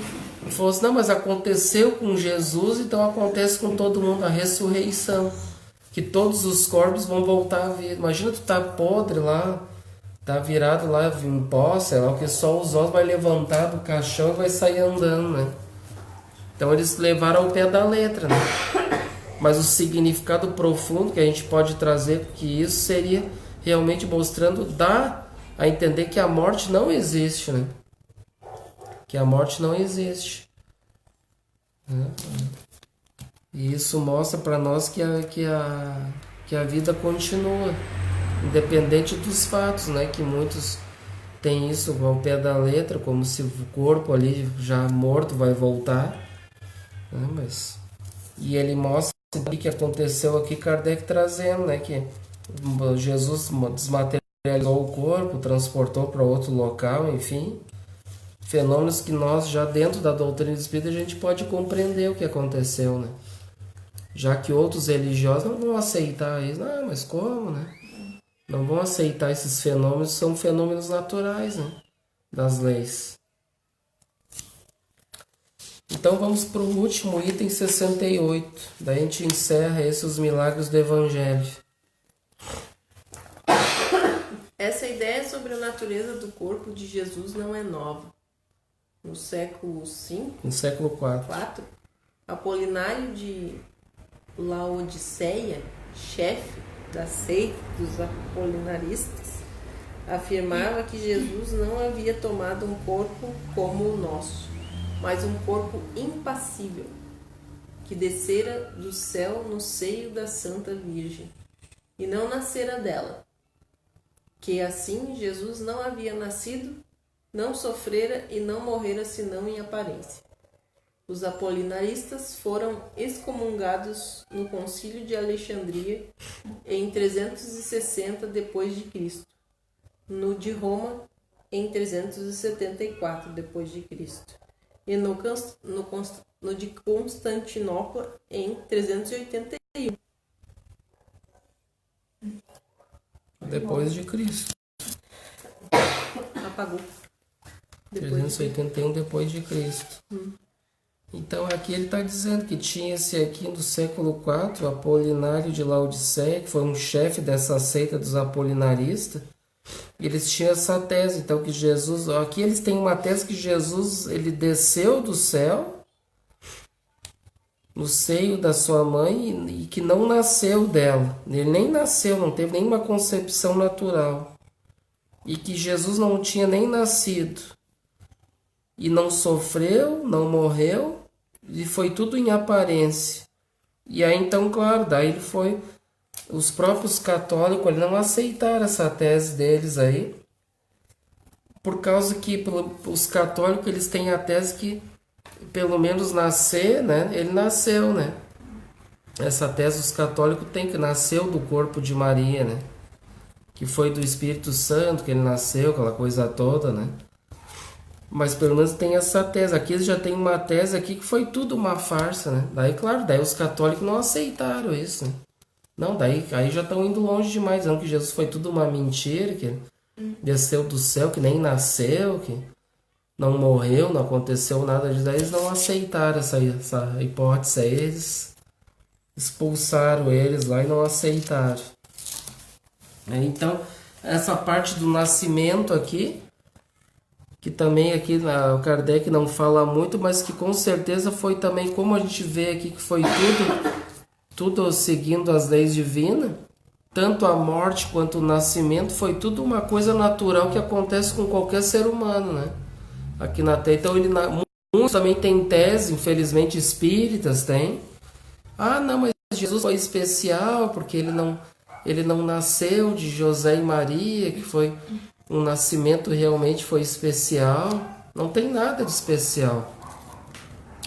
fosse, não, mas aconteceu com Jesus, então acontece com todo mundo, a ressurreição, que todos os corpos vão voltar à vida. Imagina tu tá podre lá, tá virado lá em pó, sei lá, que só os ossos vai levantar do caixão e vai sair andando, né? Então eles levaram ao pé da letra, né? Mas o significado profundo que a gente pode trazer, que isso seria realmente mostrando, dá a entender que a morte não existe, né? Que a morte não existe. E isso mostra para nós que a vida continua, independente dos fatos, né? Que muitos têm isso ao pé da letra, como se o corpo ali já morto vai voltar, né? E ele mostra o que aconteceu aqui, Kardec trazendo, né? Que Jesus desmaterializou o corpo, transportou para outro local, enfim, fenômenos que nós já dentro da doutrina espírita a gente pode compreender o que aconteceu, né? Já que outros religiosos não vão aceitar isso. Não, mas como, né? Não vão aceitar esses fenômenos, são fenômenos naturais, né? Das leis. Então vamos para o último item 68. Daí a gente encerra os milagres do Evangelho. Essa ideia sobre a natureza do corpo de Jesus não é nova. No século V, no século IV, Apolinário de Laodiceia, chefe da seita dos apolinaristas, afirmava que Jesus não havia tomado um corpo como o nosso, mas um corpo impassível, que descera do céu no seio da Santa Virgem, e não nascera dela. Que assim Jesus não havia nascido, não sofrera e não morrera senão em aparência. Os apolinaristas foram excomungados no Concílio de Alexandria em 360 d.C., no de Roma em 374 d.C. e no de Constantinopla em 381 depois de Cristo. Apagou. 381 depois de Cristo. Então aqui ele está dizendo que tinha esse aqui no século IV, Apolinário de Laodiceia, que foi um chefe dessa seita dos apolinaristas. Eles tinham essa tese, então, que Jesus... Aqui eles têm uma tese que Jesus ele desceu do céu no seio da sua mãe e que não nasceu dela. Ele nem nasceu, não teve nenhuma concepção natural. E que Jesus não tinha nem nascido. E não sofreu, não morreu, e foi tudo em aparência. E aí então, claro, daí ele foi... Os próprios católicos eles não aceitaram essa tese deles aí, por causa que os católicos eles têm a tese que, pelo menos nascer, né? Ele nasceu, né? Essa tese os católicos têm que nasceu do corpo de Maria, né? Que foi do Espírito Santo que ele nasceu, aquela coisa toda, né? Mas pelo menos tem essa tese. Aqui eles já tem uma tese aqui que foi tudo uma farsa, né? Daí, claro, daí os católicos não aceitaram isso, né? Não, daí aí já estão indo longe demais, não, que Jesus foi tudo uma mentira, desceu do céu, que nem nasceu, que não morreu, não aconteceu nada disso. Eles não aceitaram essa hipótese, eles expulsaram eles lá e não aceitaram. Então, essa parte do nascimento aqui, que também aqui o Kardec não fala muito, mas que com certeza foi também, como a gente vê aqui, que foi tudo seguindo as leis divinas, tanto a morte quanto o nascimento, foi tudo uma coisa natural que acontece com qualquer ser humano, né? Aqui na Terra. Então, muitos também tem tese, infelizmente espíritas tem. Ah, não, mas Jesus foi especial porque ele não nasceu de José e Maria, que foi um nascimento realmente foi especial. Não tem nada de especial.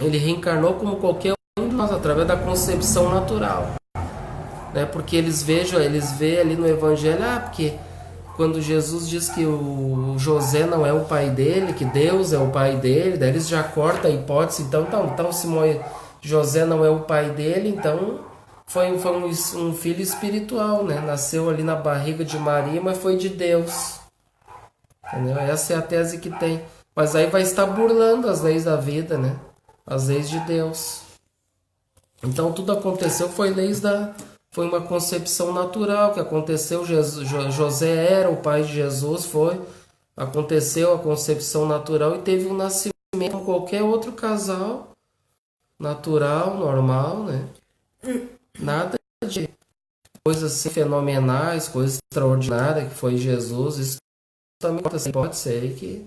Ele reencarnou como qualquer um de nós, através da concepção natural. Né? Porque eles veem ali no Evangelho, porque quando Jesus diz que o José não é o pai dele, que Deus é o pai dele, daí eles já cortam a hipótese, então se José não é o pai dele, então foi um filho espiritual, né? Nasceu ali na barriga de Maria, mas foi de Deus. Entendeu? Essa é a tese que tem. Mas aí vai estar burlando as leis da vida, né? As leis de Deus. Então tudo aconteceu, foi uma concepção natural que aconteceu. José era o pai de Jesus, aconteceu a concepção natural e teve um nascimento como qualquer outro casal natural, normal, né? Nada de coisas assim, fenomenais, coisas extraordinárias que foi Jesus. Isso também pode ser que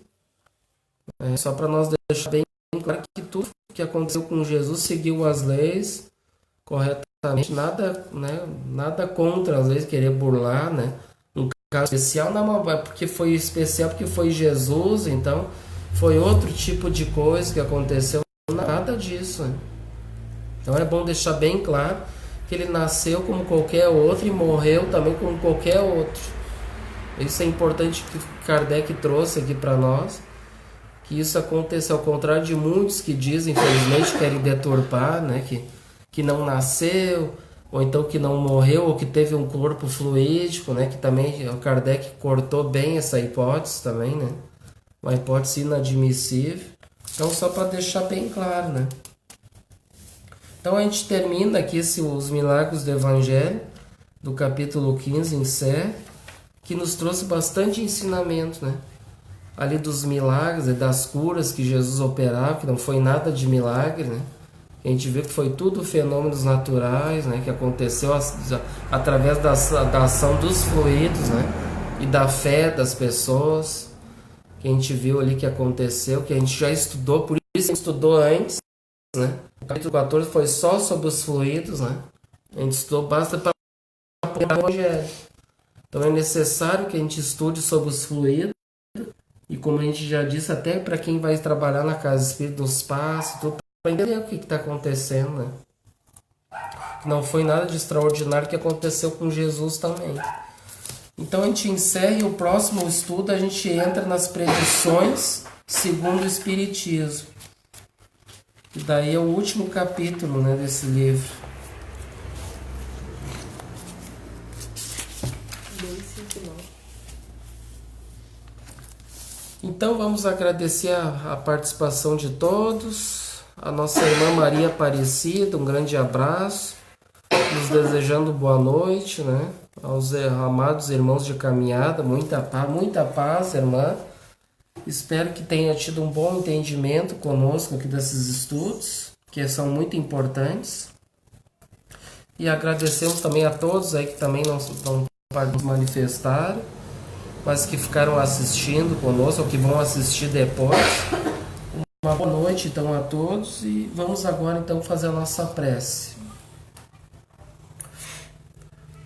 só para nós deixar bem claro que tudo que aconteceu com Jesus seguiu as leis corretamente, nada contra as leis, querer burlar, né? Um caso especial não é porque foi especial, porque foi Jesus, então foi outro tipo de coisa que aconteceu, nada disso, né? Então é bom deixar bem claro que ele nasceu como qualquer outro e morreu também como qualquer outro. Isso é importante que Kardec trouxe aqui para nós, que isso aconteceu, ao contrário de muitos que dizem, infelizmente, querem deturpar, né, que não nasceu, ou então que não morreu, ou que teve um corpo fluídico, né, que também o Kardec cortou bem essa hipótese também, né, uma hipótese inadmissível. Então, só para deixar bem claro, né. Então, a gente termina aqui os milagres do Evangelho, do capítulo 15 em Sé, que nos trouxe bastante ensinamento, né? Ali dos milagres e das curas que Jesus operava, que não foi nada de milagre, né? A gente vê que foi tudo fenômenos naturais, né? Que aconteceu através da ação dos fluidos, né? E da fé das pessoas, que a gente viu ali que aconteceu, que a gente já estudou, por isso a gente estudou antes, né? O capítulo 14 foi só sobre os fluidos, né? A gente estudou, basta para o Evangelho. Então é necessário que a gente estude sobre os fluidos, e como a gente já disse, até para quem vai trabalhar na casa espírita, nos passos, tudo, para entender o que está acontecendo, né? Não foi nada de extraordinário que aconteceu com Jesus também. Então a gente encerra e o próximo estudo a gente entra nas predições segundo o Espiritismo. E daí é o último capítulo, né, desse livro. Então vamos agradecer a participação de todos, a nossa irmã Maria Aparecida, um grande abraço, nos desejando boa noite, né? Aos amados irmãos de caminhada, muita paz, irmã. Espero que tenha tido um bom entendimento conosco aqui desses estudos, que são muito importantes. E agradecemos também a todos aí que também não podem nos manifestar, mas que ficaram assistindo conosco, ou que vão assistir depois. Uma boa noite então a todos, e vamos agora então fazer a nossa prece.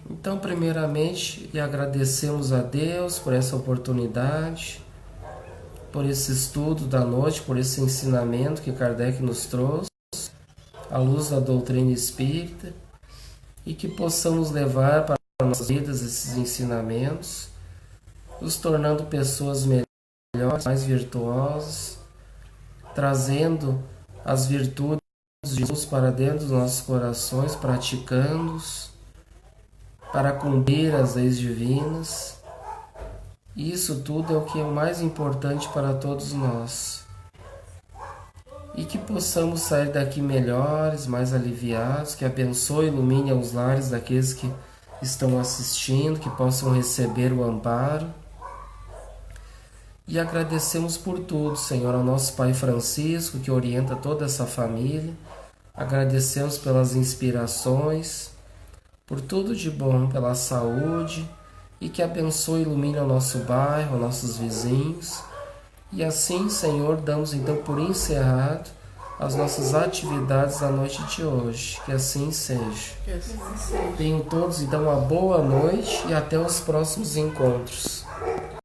Então, primeiramente, agradecemos a Deus por essa oportunidade, por esse estudo da noite, por esse ensinamento que Kardec nos trouxe, à luz da doutrina espírita, e que possamos levar para nossas vidas esses ensinamentos, nos tornando pessoas melhores, mais virtuosas, trazendo as virtudes de Jesus para dentro dos nossos corações, praticando-os, para cumprir as leis divinas, Isso tudo é o que é o mais importante para todos nós. E que possamos sair daqui melhores, mais aliviados, que abençoe e ilumine os lares daqueles que estão assistindo, que possam receber o amparo. E agradecemos por tudo, Senhor, ao nosso Pai Francisco, que orienta toda essa família. Agradecemos pelas inspirações, por tudo de bom, pela saúde, e que abençoe e ilumine o nosso bairro, nossos vizinhos. E assim, Senhor, damos então por encerrado as nossas atividades da noite de hoje. Que assim seja. Tenham todos então uma boa noite e até os próximos encontros.